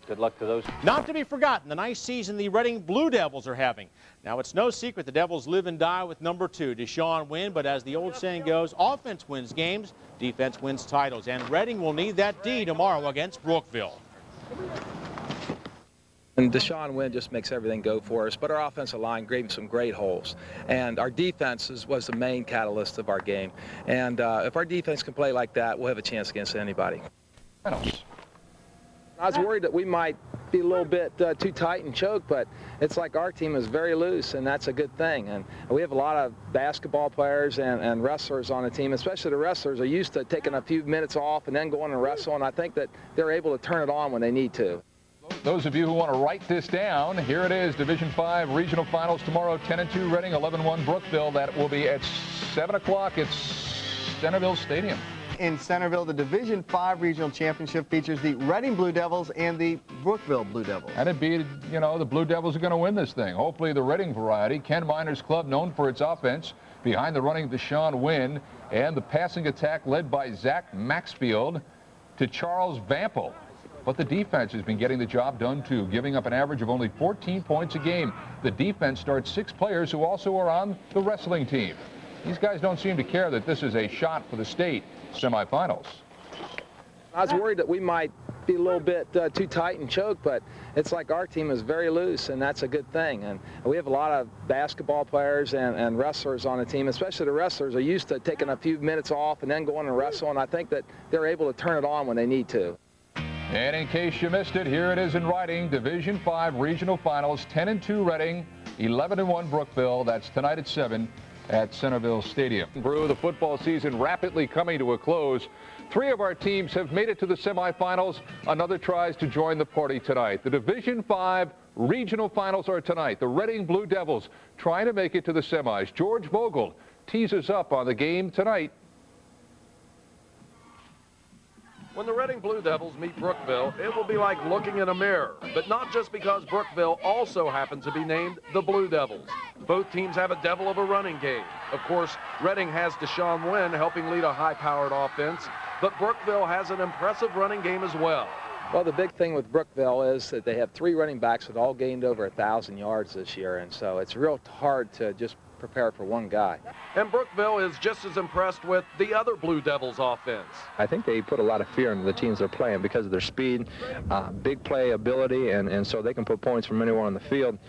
Good luck to those. Not to be forgotten, the nice season the Reading Blue Devils are having. Now, it's no secret the Devils live and die with number 2, Deshaun Wynn, but as the old saying goes, offense wins games, defense wins titles, and Reading will need that D tomorrow against Brookville. And Deshaun Wynn just makes everything go for us, but our offensive line gave some great holes. And our defense was the main catalyst of our game. And if our defense can play like that, we'll have a chance against anybody. I was worried that we might be a little bit too tight and choke, but it's like our team is very loose, and that's a good thing. And we have a lot of basketball players and wrestlers on the team, especially the wrestlers are used to taking a few minutes off and then going and wrestle, and I think that they're able to turn it on when they need to. Those of you who want to write this down, here it is, Division 5 Regional Finals tomorrow, 10-2 Reading, 11-1 Brookville. That will be at 7 o'clock at Centerville Stadium. In Centerville, the Division 5 Regional Championship features the Reading Blue Devils and the Brookville Blue Devils. And it'd be, you know, the Blue Devils are going to win this thing. Hopefully the Reading variety. Ken Miner's club, known for its offense, behind the running Deshaun Wynn, and the passing attack led by Zach Maxfield to Charles Vampel. But the defense has been getting the job done, too, giving up an average of only 14 points a game. The defense starts 6 players who also are on the wrestling team. These guys don't seem to care that this is a shot for the state semifinals. I was worried that we might be a little bit too tight and choke, but it's like our team is very loose, and that's a good thing. And we have a lot of basketball players and wrestlers on the team, especially the wrestlers are used to taking a few minutes off and then going and wrestle, and I think that they're able to turn it on when they need to. And in case you missed it, here it is in writing. Division 5 Regional Finals, 10-2 Reading, 11-1 Brookville. That's tonight at 7 at Centerville Stadium. Brew, the football season rapidly coming to a close. 3 of our teams have made it to the semifinals. Another tries to join the party tonight. The Division 5 Regional Finals are tonight. The Reading Blue Devils trying to make it to the semis. George Vogel teases up on the game tonight. When the Reading Blue Devils meet Brookville, it will be like looking in a mirror, but not just because Brookville also happens to be named the Blue Devils. Both teams have a devil of a running game. Of course, Reading has Deshaun Wynn helping lead a high-powered offense, but Brookville has an impressive running game as well. Well, the big thing with Brookville is that they have 3 running backs that all gained over 1,000 yards this year, and so it's real hard to just prepare for one guy. And Brookville is just as impressed with the other Blue Devils offense. I think they put a lot of fear into the teams they're playing because of their speed, big play ability, and so they can put points from anywhere on the field.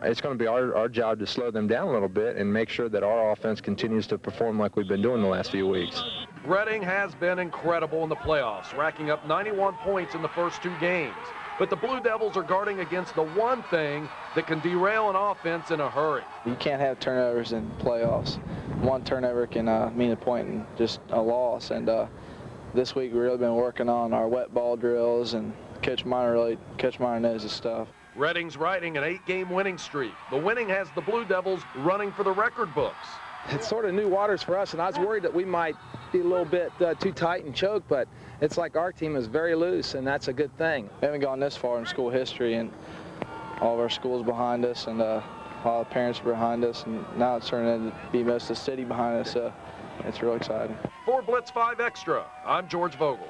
It's going to be our job to slow them down a little bit and make sure that our offense continues to perform like we've been doing the last few weeks. Reading has been incredible in the playoffs, racking up 91 points in the first 2 games. But the Blue Devils are guarding against the one thing that can derail an offense in a hurry. You can't have turnovers in playoffs. One turnover can mean a point and just a loss. And this week we've really been working on our wet ball drills, and Coach Miner knows his stuff. Reading's riding an 8-game winning streak. The winning has the Blue Devils running for the record books. It's sort of new waters for us, and I was worried that we might be a little bit too tight and choke, but it's like our team is very loose, and that's a good thing. We haven't gone this far in school history, and all of our schools behind us, and all the parents are behind us, and now it's turning to be most of the city behind us, so it's real exciting. For Blitz 5 Extra, I'm George Vogel.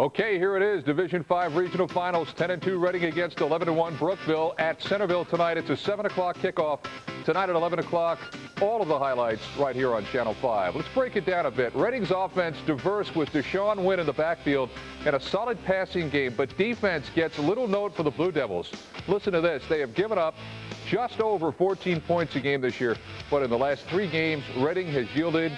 Okay, here it is, Division 5 Regional Finals, 10-2 Reading against 11-1 Brookville at Centerville tonight. It's a 7 o'clock kickoff tonight at 11 o'clock. All of the highlights right here on Channel 5. Let's break it down a bit. Reading's offense diverse with Deshaun Wynn in the backfield and a solid passing game, but defense gets a little note for the Blue Devils. Listen to this. They have given up just over 14 points a game this year, but in the last 3 games, Reading has yielded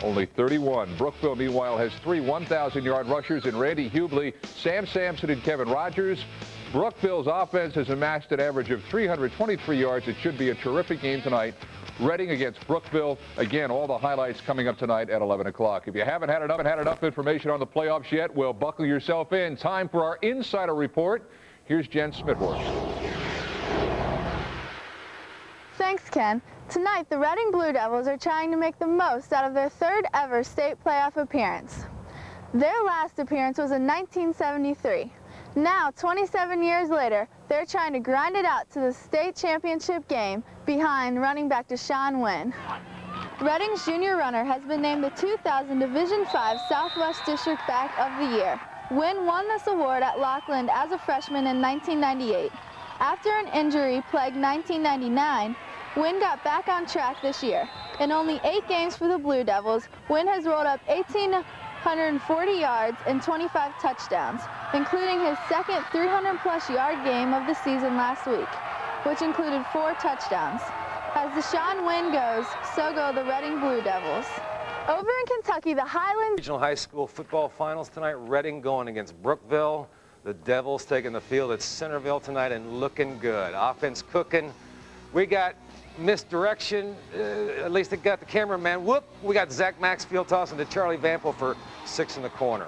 only 31. Brookville, meanwhile, has 3 1,000-yard rushers in Randy Hubley, Sam Sampson, and Kevin Rogers. Brookville's offense has amassed an average of 323 yards. It should be a terrific game tonight. Reading against Brookville. Again, all the highlights coming up tonight at 11 o'clock. If you haven't had enough information on the playoffs yet, well, buckle yourself in. Time for our Insider Report. Here's Jen Smithworth. Thanks, Ken. Tonight, the Reading Blue Devils are trying to make the most out of their third ever state playoff appearance. Their last appearance was in 1973. Now, 27 years later, they're trying to grind it out to the state championship game behind running back Deshaun Wynn. Reading's junior runner has been named the 2000 Division V Southwest District Back of the Year. Wynn won this award at Lockland as a freshman in 1998. After an injury-plagued 1999, Wynn got back on track this year. In only 8 games for the Blue Devils, Wynn has rolled up 1,840 yards and 25 touchdowns, including his second 300-plus yard game of the season last week, which included 4 touchdowns. As Deshaun Wynn goes, so go the Reading Blue Devils. Over in Kentucky, the Highlands Regional High School football finals tonight. Reading going against Brookville. The Devils taking the field at Centerville tonight and looking good. Offense cooking. We got misdirection. At least it got the cameraman. Whoop! We got Zach Maxfield tossing to Charlie Vampel for 6 in the corner.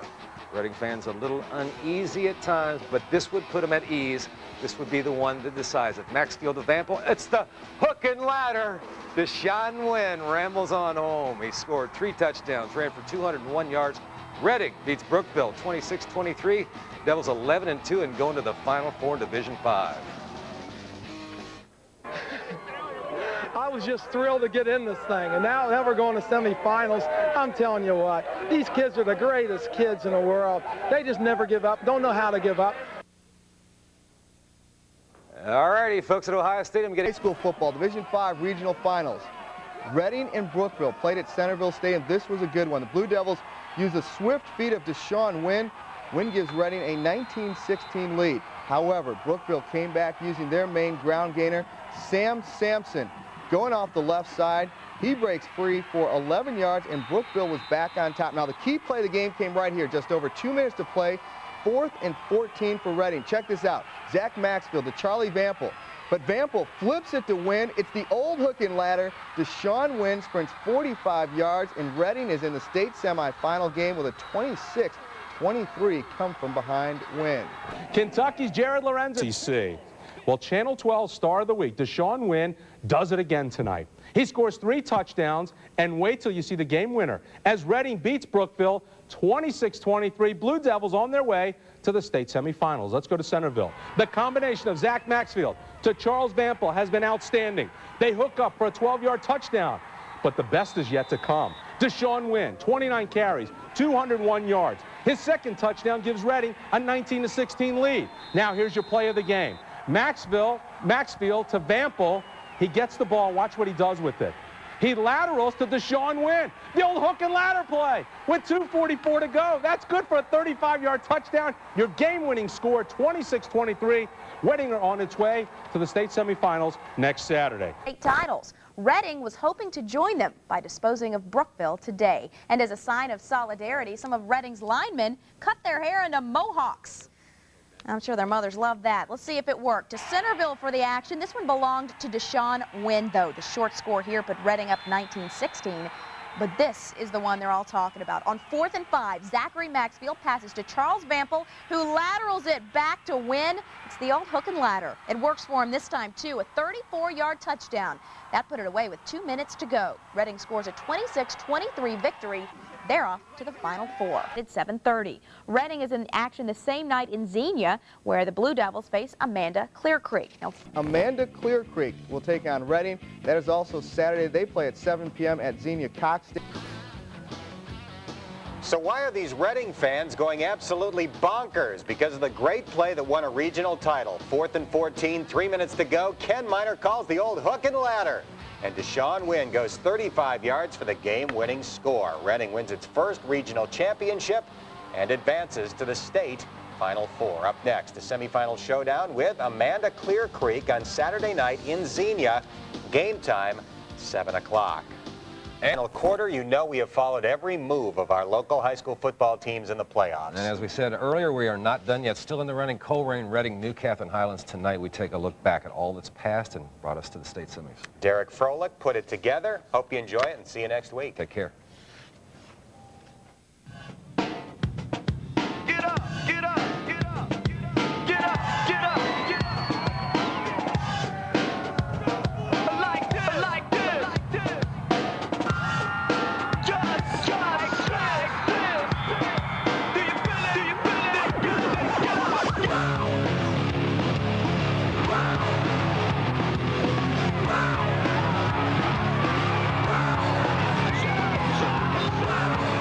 Reading fans a little uneasy at times, but this would put them at ease. This would be the one that decides it. Maxfield to Vampel. It's the hook and ladder. Deshaun Wynn rambles on home. He scored 3 touchdowns, ran for 201 yards. Reading beats Brookville 26-23. Devils 11-2 and going to the Final Four in Division V. I was just thrilled to get in this thing, and now that we're going to semifinals, I'm telling you what, these kids are the greatest kids in the world. They just never give up, don't know how to give up. All righty, folks at Ohio Stadium getting high school football, Division V regional finals. Reading and Brookville played at Centerville Stadium. This was a good one. The Blue Devils used a swift feet of Deshaun Wynn. Wynn gives Reading a 19-16 lead. However, Brookville came back using their main ground gainer, Sam Sampson. Going off the left side, he breaks free for 11 yards, and Brookville was back on top. Now, the key play of the game came right here. Just over 2 minutes to play. 4th and 14 for Reading. Check this out. Zach Maxfield to Charlie Vampel. But Vampel flips it to Wynn. It's the old hook and ladder. Deshaun Wynn sprints 45 yards, and Reading is in the state semifinal game with a 26-23 come from behind win. Kentucky's Jared Lorenzo. CC. Well, Channel 12 Star of the Week, Deshaun Wynn, does it again tonight. He scores 3 touchdowns, and wait till you see the game winner as Reading beats Brookville 26-23. Blue Devils on their way to the state semifinals. Let's go to Centerville. The combination of Zach Maxfield to Charles Vampel has been outstanding. They hook up for a 12-yard touchdown, but the best is yet to come. Deshaun Wynn, 29 carries, 201 yards. His second touchdown gives Reading a 19-16 lead. Now here's your play of the game. Maxfield to Vampel. He gets the ball. Watch what he does with it. He laterals to Deshaun Wynn. The old hook and ladder play with 2:44 to go. That's good for a 35-yard touchdown. Your game-winning score, 26-23. Reading are on its way to the state semifinals next Saturday. 8 titles. Reading was hoping to join them by disposing of Brookville today. And as a sign of solidarity, some of Reading's linemen cut their hair into mohawks. I'm sure their mothers love that. Let's see if it worked. To Centerville for the action. This one belonged to Deshaun Wynn, though. The short score here put Reading up 19-16. But this is the one they're all talking about. On 4th and 5, Zachary Maxfield passes to Charles Vampel, who laterals it back to Wynn. It's the old hook and ladder. It works for him this time, too. A 34-yard touchdown. That put it away with 2 minutes to go. Reading scores a 26-23 victory. They're off to the Final Four. It's 7:30. Reading is in action the same night in Xenia, where the Blue Devils face Amanda Clear Creek. Now, Amanda Clear Creek will take on Reading. That is also Saturday. They play at 7 p.m. at Xenia Cox. So why are these Reading fans going absolutely bonkers? Because of the great play that won a regional title. 4th and 14, 3 minutes to go. Ken Miner calls the old hook and ladder. And Deshaun Wynn goes 35 yards for the game-winning score. Reading wins its first regional championship and advances to the state Final Four. Up next, a semifinal showdown with Amanda Clear Creek on Saturday night in Xenia. Game time, 7 o'clock. Final quarter, you know we have followed every move of our local high school football teams in the playoffs. And as we said earlier, we are not done yet. Still in the running, Colerain, Reading, New Catherine Highlands. Tonight we take a look back at all that's passed and brought us to the state semis. Derek Froelich put it together. Hope you enjoy it and see you next week. Take care. Get up, get up, get up, get up, get up, get up. Like this, like this, like this. Just like this. Do you feel it? Do you feel it?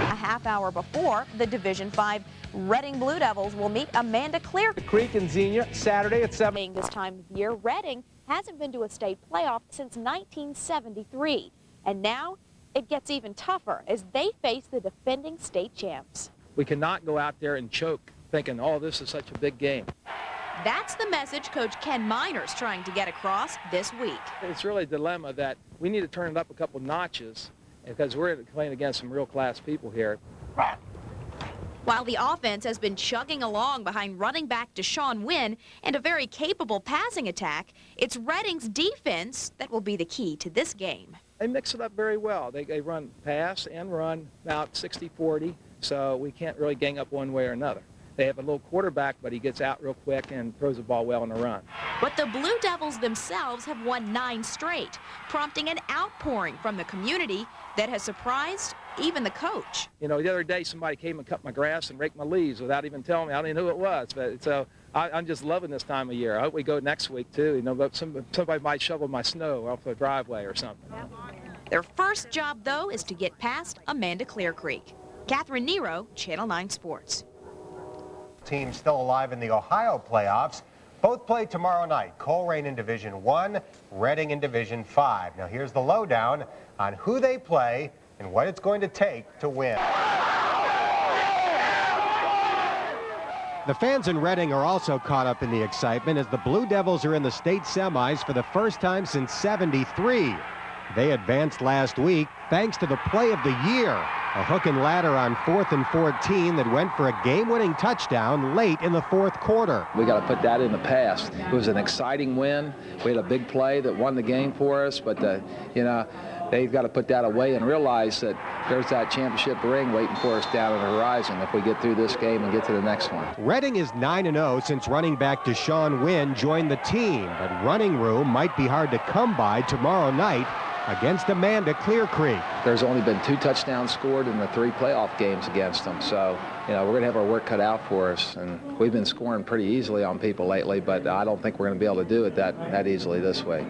A half hour before, the Division 5 Reading Blue Devils will meet Amanda Clear Creek and Xenia, Saturday at 7. This time of year, Reading hasn't been to a state playoff since 1973. And now it gets even tougher as they face the defending state champs. We cannot go out there and choke thinking, oh, this is such a big game. That's the message Coach Ken Miner's trying to get across this week. It's really a dilemma that we need to turn it up a couple notches because we're playing against some real class people here. While the offense has been chugging along behind running back Deshaun Wynn and a very capable passing attack, it's Reading's defense that will be the key to this game. They mix it up very well. They run pass and run about 60-40, so we can't really gang up one way or another. They have a little quarterback, but he gets out real quick and throws the ball well on the run. But the Blue Devils themselves have won 9 straight, prompting an outpouring from the community that has surprised even the coach. You know, the other day somebody came and cut my grass and raked my leaves without even telling me. I don't even know who it was. But so I'm just loving this time of year. I hope we go next week too. You know, but somebody might shovel my snow off the driveway or something. Their first job, though, is to get past Amanda Clear Creek. Catherine Nero, Channel 9 Sports. Teams still alive in the Ohio playoffs. Both play tomorrow night. Colerain in Division 1, Reading in Division 5. Now here's the lowdown on who they play and what it's going to take to win. The fans in Reading are also caught up in the excitement as the Blue Devils are in the state semis for the first time since '73. They advanced last week thanks to the play of the year, a hook and ladder on 4th and 14 that went for a game-winning touchdown late in the 4th quarter. We got to put that in the past. It was an exciting win. We had a big play that won the game for us, but you know, they've got to put that away and realize that there's that championship ring waiting for us down on the horizon if we get through this game and get to the next one. Reading is 9-0 since running back Deshaun Wynn joined the team, but running room might be hard to come by tomorrow night against Amanda Clear Creek. There's only been 2 touchdowns scored in the 3 playoff games against them, so you know, we're going to have our work cut out for us, and we've been scoring pretty easily on people lately, but I don't think we're going to be able to do it that easily this way.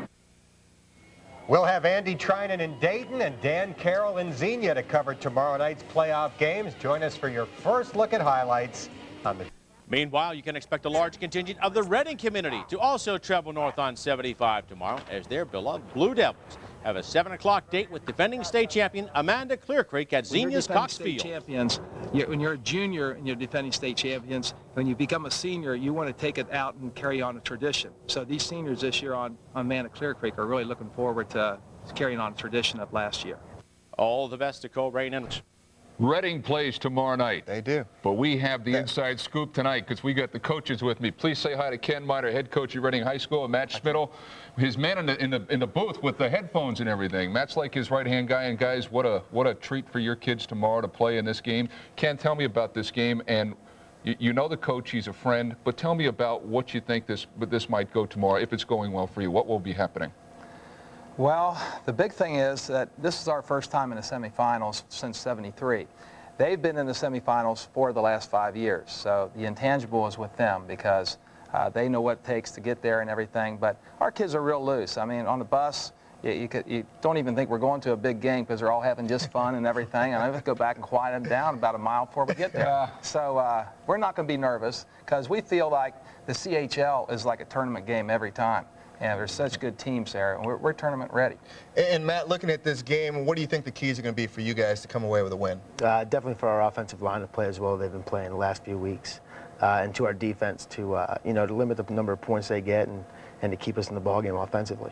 We'll have Andy Trinan in Dayton and Dan Carroll in Xenia to cover tomorrow night's playoff games. Join us for your first look at highlights on the... Meanwhile, you can expect a large contingent of the Reading community to also travel north on 75 tomorrow as their beloved Blue Devils have a 7 o'clock date with defending state champion Amanda Clear Creek at Xenia's Cox Field. Champions, when you're a junior and you're defending state champions, when you become a senior, you want to take it out and carry on a tradition. So these seniors this year on Amanda Clear Creek are really looking forward to carrying on a tradition of last year. All the best to Colerain and Reading plays tomorrow night. They do. But we have the inside scoop tonight because we got the coaches with me. Please say hi to Ken Miner, head coach of Reading High School, and Matt Schmidl, his man in the booth with the headphones and everything. Matt's like his right-hand guy. And guys, what a treat for your kids tomorrow to play in this game. Ken, tell me about this game. And you know the coach, he's a friend. But tell me about what you think this might go tomorrow, if it's going well for you. What will be happening? Well, the big thing is that this is our first time in the semifinals since '73. They've been in the semifinals for the last 5 years, so the intangible is with them because they know what it takes to get there and everything. But our kids are real loose. I mean, on the bus, you don't even think we're going to a big game because they're all having just fun and everything. And I have to go back and quiet them down about a mile before we get there. So we're not going to be nervous because we feel like the CHL is like a tournament game every time. Yeah, there's such good teams there, and we're tournament ready. And Matt, looking at this game, what do you think the keys are going to be for you guys to come away with a win? Definitely for our offensive line to play as well as they've been playing the last few weeks, and to our defense to to limit the number of points they get and to keep us in the ballgame offensively.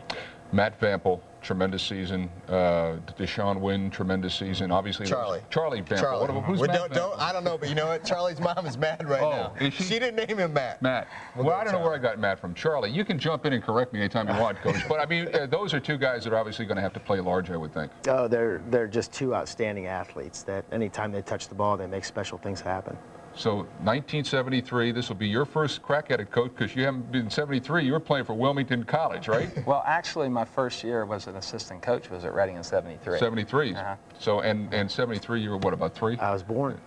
Matt Vampel, tremendous season. Deshaun Wynn, tremendous season. Obviously, Charlie. Charlie Vampel. Charlie. Who's Matt Vampel? I don't know, but you know what? Charlie's mom is mad right now. Is she didn't name him Matt. Matt. Well, I don't know where I got Matt from. Charlie, you can jump in and correct me anytime you want, Coach. But, I mean, those are two guys that are obviously going to have to play large, I would think. Oh, they're just two outstanding athletes that anytime they touch the ball, they make special things happen. So 1973, this will be your first crack at it, Coach, because you haven't been 73. You were playing for Wilmington College, right? Well, actually, my first year was an assistant coach was at Reading in 73. 73. So, and 73, you were what, about 3? I was born.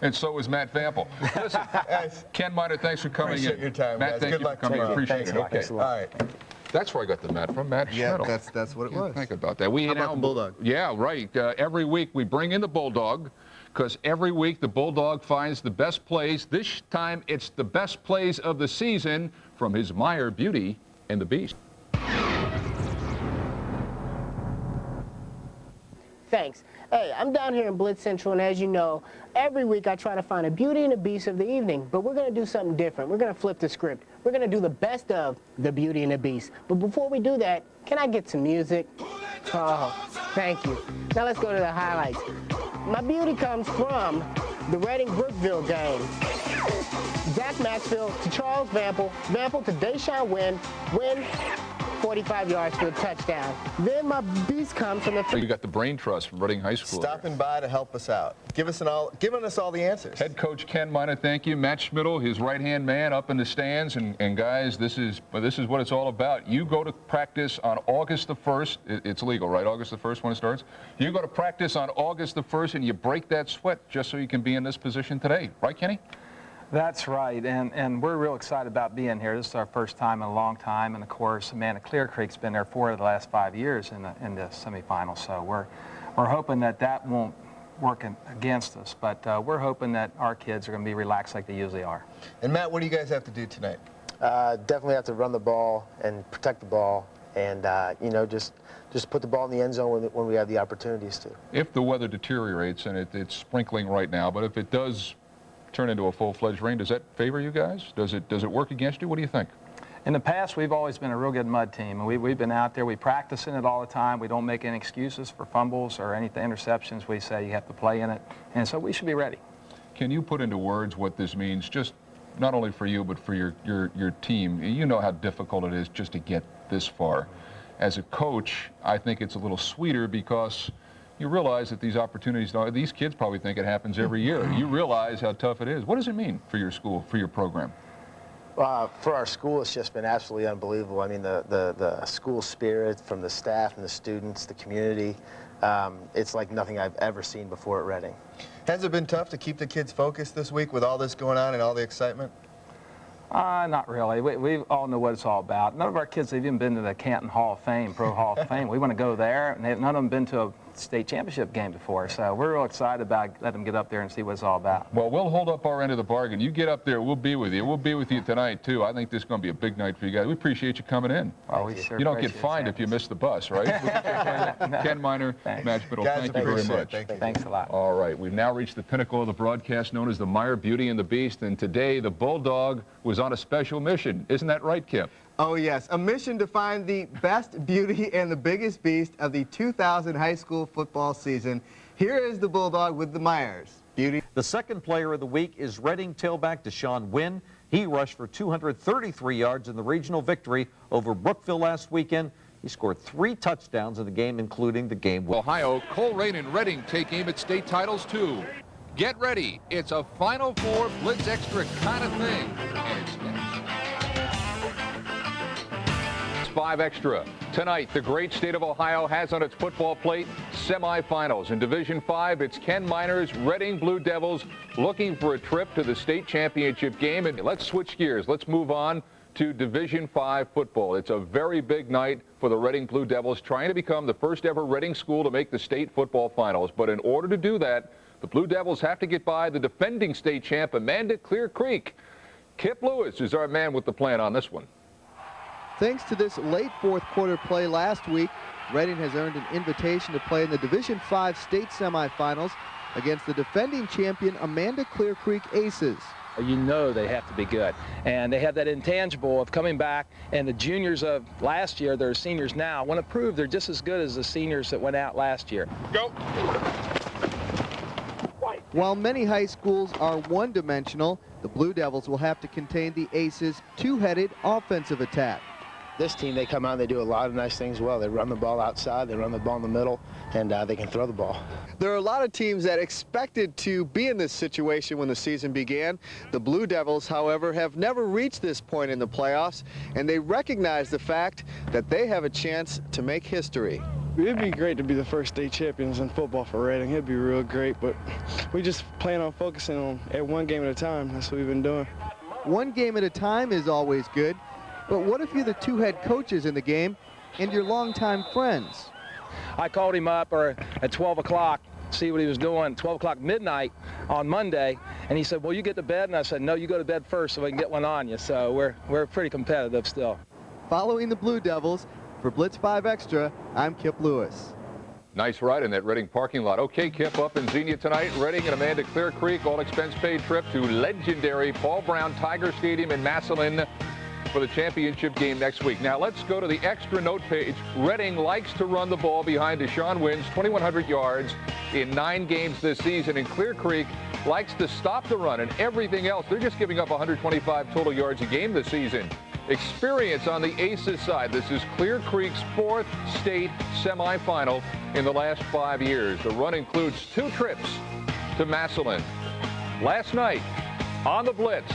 And so was Matt Vampel. Listen, Ken Miner, thanks for coming Appreciate in. your time, Matt, guys. thank Good you luck for coming. tomorrow. Appreciate it. Okay. All right. That's where I got the Matt from, Matt Yeah, Schmidl. that's what it was. Think about that. How about the Bulldog? Yeah, right. Every week we bring in the Bulldog because every week the Bulldog finds the best plays. This time it's the best plays of the season from his Meyer Beauty and the Beast. Thanks. Hey, I'm down here in Blitz Central, and as you know, every week I try to find a beauty and a beast of the evening, but we're going to do something different. We're going to flip the script. We're going to do the best of the beauty and the beast. But before we do that, can I get some music? Oh, thank you. Now let's go to the highlights. My beauty comes from the Reading-Brookville game. Zach Maxfield to Charles Vampel, Vampel to Deshaun Wynn, Wynn 45 yards for a touchdown. Then my beast comes from the... You got the brain trust from Reading High School. Stopping by to help us out. Giving us all the answers. Head coach Ken Miner, thank you. Matt Schmidl, his right-hand man up in the stands. And guys, this is what it's all about. You go to practice on August the 1st. It's legal, right? August the 1st when it starts? You go to practice on August the 1st and you break that sweat just so you can be in this position today. Right, Kenny? That's right, and we're real excited about being here. This is our first time in a long time, and of course, Amanda Clear Creek's been there 4 of the last 5 years in the semifinals. So we're hoping that won't work against us, but we're hoping that our kids are going to be relaxed like they usually are. And Matt, what do you guys have to do tonight? Definitely have to run the ball and protect the ball, and you know, just put the ball in the end zone when we have the opportunities to. If the weather deteriorates, and it's sprinkling right now, but if it does turn into a full-fledged rain, does that favor you guys? Does it work against you? What do you think? In the past, we've always been a real good mud team, and we've been out there. We practice in it all the time. We don't make any excuses for fumbles or any interceptions. We say you have to play in it, and so we should be ready. Can you put into words what this means, just not only for you, but for your team? You know how difficult it is just to get this far. As a coach, I think it's a little sweeter because you realize that these opportunities, these kids probably think it happens every year. You realize how tough it is. What does it mean for your school, for your program? For our school, it's just been absolutely unbelievable. I mean, the school spirit from the staff and the students, the community, it's like nothing I've ever seen before at Reading. Has it been tough to keep the kids focused this week with all this going on and all the excitement? Not really. We all know what it's all about. None of our kids have even been to the Canton Hall of Fame, Pro Hall of Fame. We want to go there, and none of them have been to a state championship game before, so we're real excited about letting them get up there and see what it's all about. Well, we'll hold up our end of the bargain. You get up there, we'll be with you. We'll be with you tonight, too. I think this is going to be a big night for you guys. We appreciate you coming in. Well, sure you don't get fined if you miss the bus, right? Ken Miner, Matt Schmidl, thank you very much. Thanks a lot. All right, we've now reached the pinnacle of the broadcast known as the Meyer Beauty and the Beast, and today the Bulldog was on a special mission. Isn't that right, Kip? Oh, yes. A mission to find the best beauty and the biggest beast of the 2000 high school football season. Here is the Bulldog with the Myers. Beauty. The second player of the week is Reading tailback Deshaun Wynn. He rushed for 233 yards in the regional victory over Brookville last weekend. He scored 3 touchdowns in the game, including the game winner. Ohio, Colerain and Reading take aim at state titles, too. Get ready. It's a Final Four Blitz Extra kind of thing. And it's next. 5 Extra. Tonight, the great state of Ohio has on its football plate semifinals. In Division 5, it's Ken Miner's Reading Blue Devils looking for a trip to the state championship game. And let's switch gears. Let's move on to Division 5 football. It's a very big night for the Reading Blue Devils, trying to become the first ever Reading school to make the state football finals. But in order to do that, the Blue Devils have to get by the defending state champ, Amanda Clear Creek. Kip Lewis is our man with the plan on this one. Thanks to this late fourth quarter play last week, Reading has earned an invitation to play in the Division 5 state semifinals against the defending champion Amanda Clear Creek Aces. You know they have to be good. And they have that intangible of coming back, and the juniors of last year, they're seniors now, want to prove they're just as good as the seniors that went out last year. Go. While many high schools are one-dimensional, the Blue Devils will have to contain the Aces' two-headed offensive attack. This team, they come out and they do a lot of nice things well. They run the ball outside, they run the ball in the middle, and they can throw the ball. There are a lot of teams that expected to be in this situation when the season began. The Blue Devils, however, have never reached this point in the playoffs, and they recognize the fact that they have a chance to make history. It'd be great to be the first state champions in football for Reading. It'd be real great, but we just plan on focusing on one game at a time. That's what we've been doing. One game at a time is always good, but what if you're the two head coaches in the game and your longtime friends? I called him up at 12 o'clock, see what he was doing, 12 o'clock midnight on Monday, and he said, well, you get to bed? And I said, no, you go to bed first so I can get one on you. So we're pretty competitive still. Following the Blue Devils, for Blitz 5 Extra, I'm Kip Lewis. Nice ride in that Reading parking lot. Okay, Kip, up in Xenia tonight. Reading and Amanda Clear Creek, all expense paid trip to legendary Paul Brown Tiger Stadium in Massillon for the championship game next week. Now let's go to the extra note page. Reading likes to run the ball behind Deshaun Wynn's 2,100 yards in 9 games this season, and Clear Creek likes to stop the run and everything else. They're just giving up 125 total yards a game this season. Experience on the Aces side. This is Clear Creek's 4th state semifinal in the last 5 years. The run includes 2 trips to Massillon. Last night on the Blitz,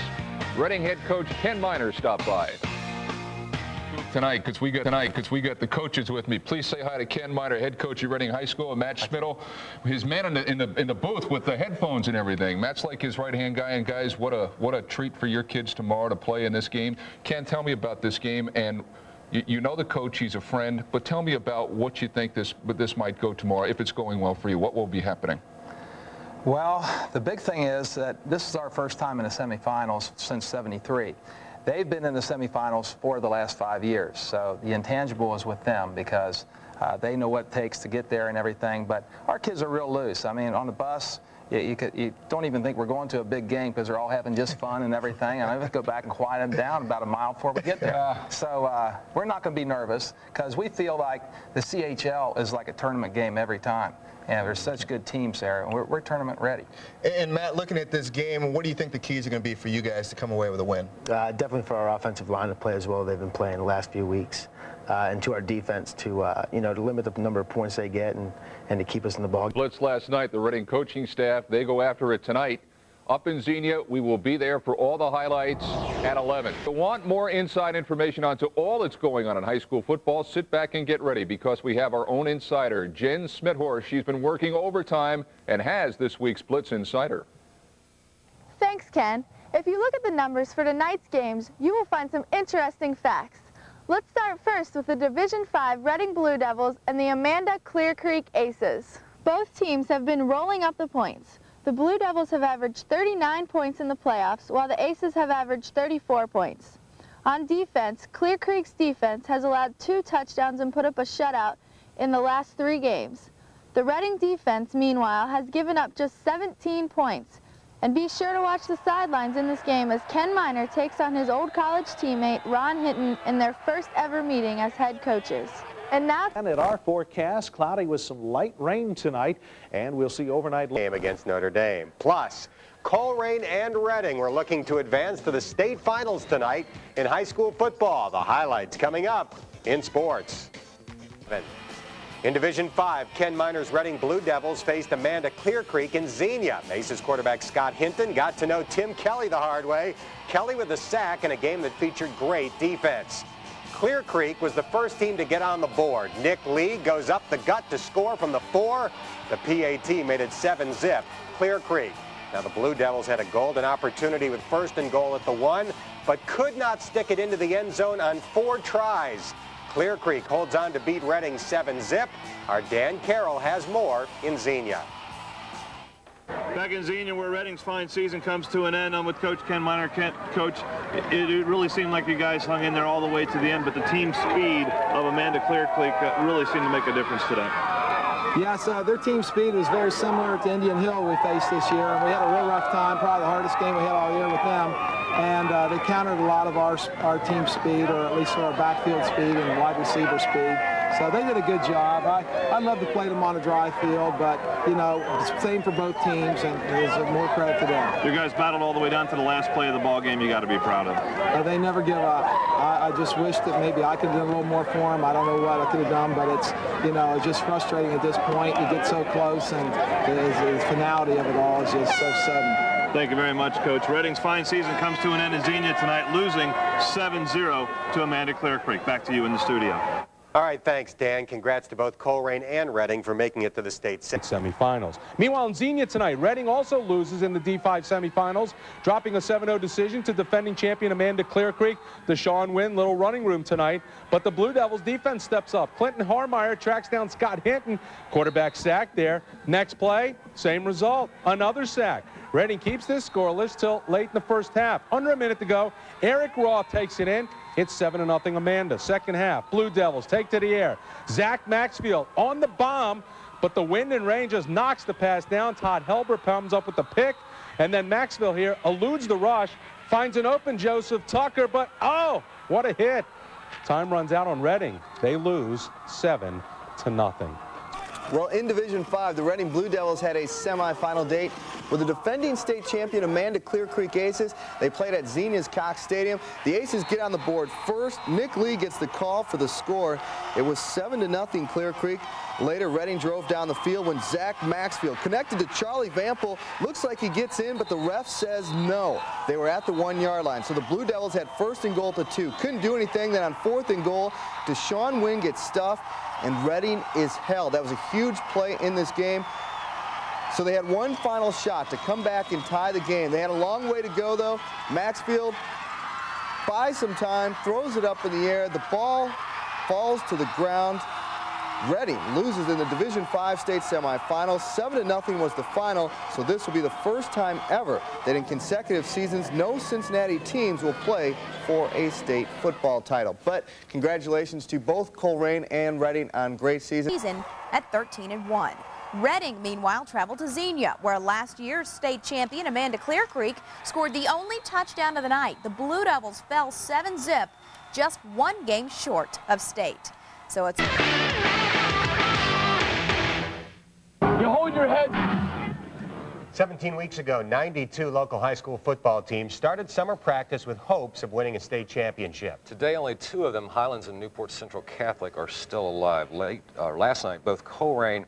Reading head coach Ken Miner stopped by. Tonight, because we got the coaches with me. Please say hi to Ken Miner, head coach at Reading High School, and Matt Schmidl, his man in the booth with the headphones and everything. Matt's like his right-hand guy, and guys, what a treat for your kids tomorrow to play in this game. Ken, tell me about this game, and you know the coach, he's a friend, but tell me about what you think this might go tomorrow, if it's going well for you. What will be happening? Well, the big thing is that this is our first time in the semifinals since '73. They've been in the semifinals for the last 5 years, so the intangible is with them because they know what it takes to get there and everything. But our kids are real loose. I mean, on the bus, you don't even think we're going to a big game because they're all having just fun and everything. And I have to go back and quiet them down about a mile before we get there. So we're not going to be nervous because we feel like the CHL is like a tournament game every time. And there's such good teams there, and we're tournament ready. And Matt, looking at this game, what do you think the keys are going to be for you guys to come away with a win? Definitely for our offensive line to play as well they've been playing the last few weeks, and to our defense to to limit the number of points they get and to keep us in the ball. Blitz last night, the Reading coaching staff, they go after it tonight. Up in Xenia, we will be there for all the highlights at 11. If you want more inside information onto all that's going on in high school football, sit back and get ready because we have our own insider, Jen Smithhorst. She's been working overtime and has this week's Blitz Insider. Thanks, Ken. If you look at the numbers for tonight's games, you will find some interesting facts. Let's start first with the Division 5 Reading Blue Devils and the Amanda Clear Creek Aces. Both teams have been rolling up the points. The Blue Devils have averaged 39 points in the playoffs, while the Aces have averaged 34 points. On defense, Clear Creek's defense has allowed 2 touchdowns and put up a shutout in the last 3 games. The Reading defense, meanwhile, has given up just 17 points. And be sure to watch the sidelines in this game as Ken Miner takes on his old college teammate, Ron Hinton, in their first ever meeting as head coaches. And now, and at our forecast, cloudy with some light rain tonight, and we'll see overnight game against Notre Dame. Plus, Coleraine and Reading were looking to advance to the state finals tonight in high school football. The highlights coming up in sports. In Division 5, Ken Miner's Reading Blue Devils faced Amanda Clear Creek in Xenia. Aces quarterback Scott Hinton got to know Tim Kelly the hard way. Kelly with a sack in a game that featured great defense. Clear Creek was the first team to get on the board. Nick Lee goes up the gut to score from the 4. The PAT made it 7-zip. Clear Creek. Now the Blue Devils had a golden opportunity with 1st and goal at the 1, but could not stick it into the end zone on 4 tries. Clear Creek holds on to beat Reading 7-zip. Our Dan Carroll has more in Xenia. Back in Xenia, where Reading's fine season comes to an end, I'm with Coach Ken Miner. Coach, it really seemed like you guys hung in there all the way to the end, but the team speed of Amanda Clear Creek really seemed to make a difference today. Yes, their team speed was very similar to Indian Hill we faced this year, and we had a real rough time, probably the hardest game we had all year with them. And they countered a lot of our team speed, or at least our backfield speed and wide receiver speed. So they did a good job. I love to play them on a dry field, but, you know, same for both teams, and there's more credit to them. You guys battled all the way down to the last play of the ball game. You got to be proud of. They never give up. I just wish that maybe I could have done a little more for them. I don't know what I could have done, but it's, you know, it's just frustrating at this point. You get so close, and the finality of it all is just so sudden. Thank you very much, Coach. Reading's fine season comes to an end in Xenia tonight, losing 7-0 to Amanda Clear Creek. Back to you in the studio. All right, thanks, Dan. Congrats to both Colerain and Reading for making it to the state semifinals. Meanwhile, in Xenia tonight, Reading also loses in the D5 semifinals, dropping a 7-0 decision to defending champion Amanda Clear Creek. Deshaun Wynn, little running room tonight, but the Blue Devils defense steps up. Clinton Harmeyer tracks down Scott Hinton. Quarterback sack there. Next play, same result, another sack. Reading keeps this scoreless till late in the first half. Under a minute to go, Eric Roth takes it in. It's 7-0 Amanda. Second half, Blue Devils take to the air. Zach Maxfield on the bomb, but the wind and rain just knocks the pass down. Todd Helber comes up with the pick, and then Maxfield here eludes the rush, finds an open Joseph Tucker, but oh, what a hit. Time runs out on Reading. They lose 7-0. Well, in Division 5, the Reading Blue Devils had a semifinal date with the defending state champion Amanda Clear Creek Aces. They played at Xenia's Cox Stadium. The Aces get on the board first. Nick Lee gets the call for the score. It was 7-0 Clear Creek. Later, Reading drove down the field when Zach Maxfield connected to Charlie Vampel. Looks like he gets in, but the ref says no. They were at the 1-yard line, so the Blue Devils had 1st and goal to 2. Couldn't do anything. Then on 4th and goal, Deshaun Wynn gets stuffed, and Reading is held. That was a huge play in this game. So they had one final shot to come back and tie the game. They had a long way to go, though. Maxfield buys some time, throws it up in the air. The ball falls to the ground. Reading loses in the Division 5 state semifinals. 7-0 was the final, so this will be the first time ever that in consecutive seasons no Cincinnati teams will play for a state football title. But congratulations to both Colerain and Reading on great seasons. At 13-1. Reading, meanwhile, traveled to Xenia, where last year's state champion Amanda Clear Creek scored the only touchdown of the night. The Blue Devils fell 7-0, just one game short of state. So it's... You hold your head. 17 weeks ago, 92 local high school football teams started summer practice with hopes of winning a state championship. Today, only 2 of them, Highlands and Newport Central Catholic, are still alive. Last night, both Colerain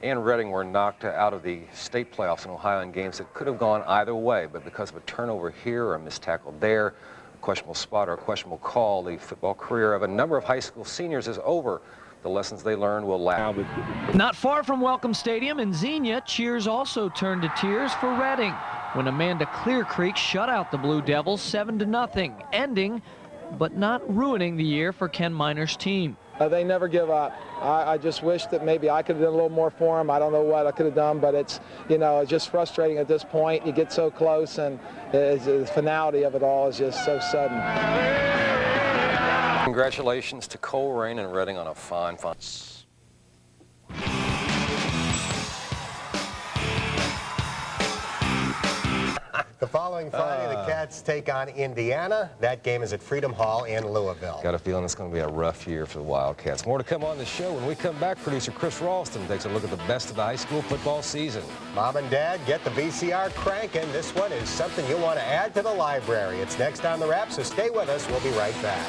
and Reading were knocked out of the state playoffs in Ohio in games that could have gone either way, but because of a turnover here or a missed tackle there, a questionable spot or a questionable call, the football career of a number of high school seniors is over. The lessons they learned will last. Not far from Welcome Stadium in Xenia, cheers also turned to tears for Reading when Amanda Clear Creek shut out the Blue Devils 7-0, ending but not ruining the year for Ken Miner's team. They never give up. I just wish that maybe I could have done a little more for them. I don't know what I could have done, but it's, you know, it's just frustrating at this point. You get so close, and the finality of it all is just so sudden. Congratulations to Colerain and Reading on a fine. The following Friday, the Cats take on Indiana. That game is at Freedom Hall in Louisville. Got a feeling it's going to be a rough year for the Wildcats. More to come on the show. When we come back, producer Chris Ralston takes a look at the best of the high school football season. Mom and Dad, get the VCR cranking. This one is something you'll want to add to the library. It's next on The Wrap, so stay with us. We'll be right back.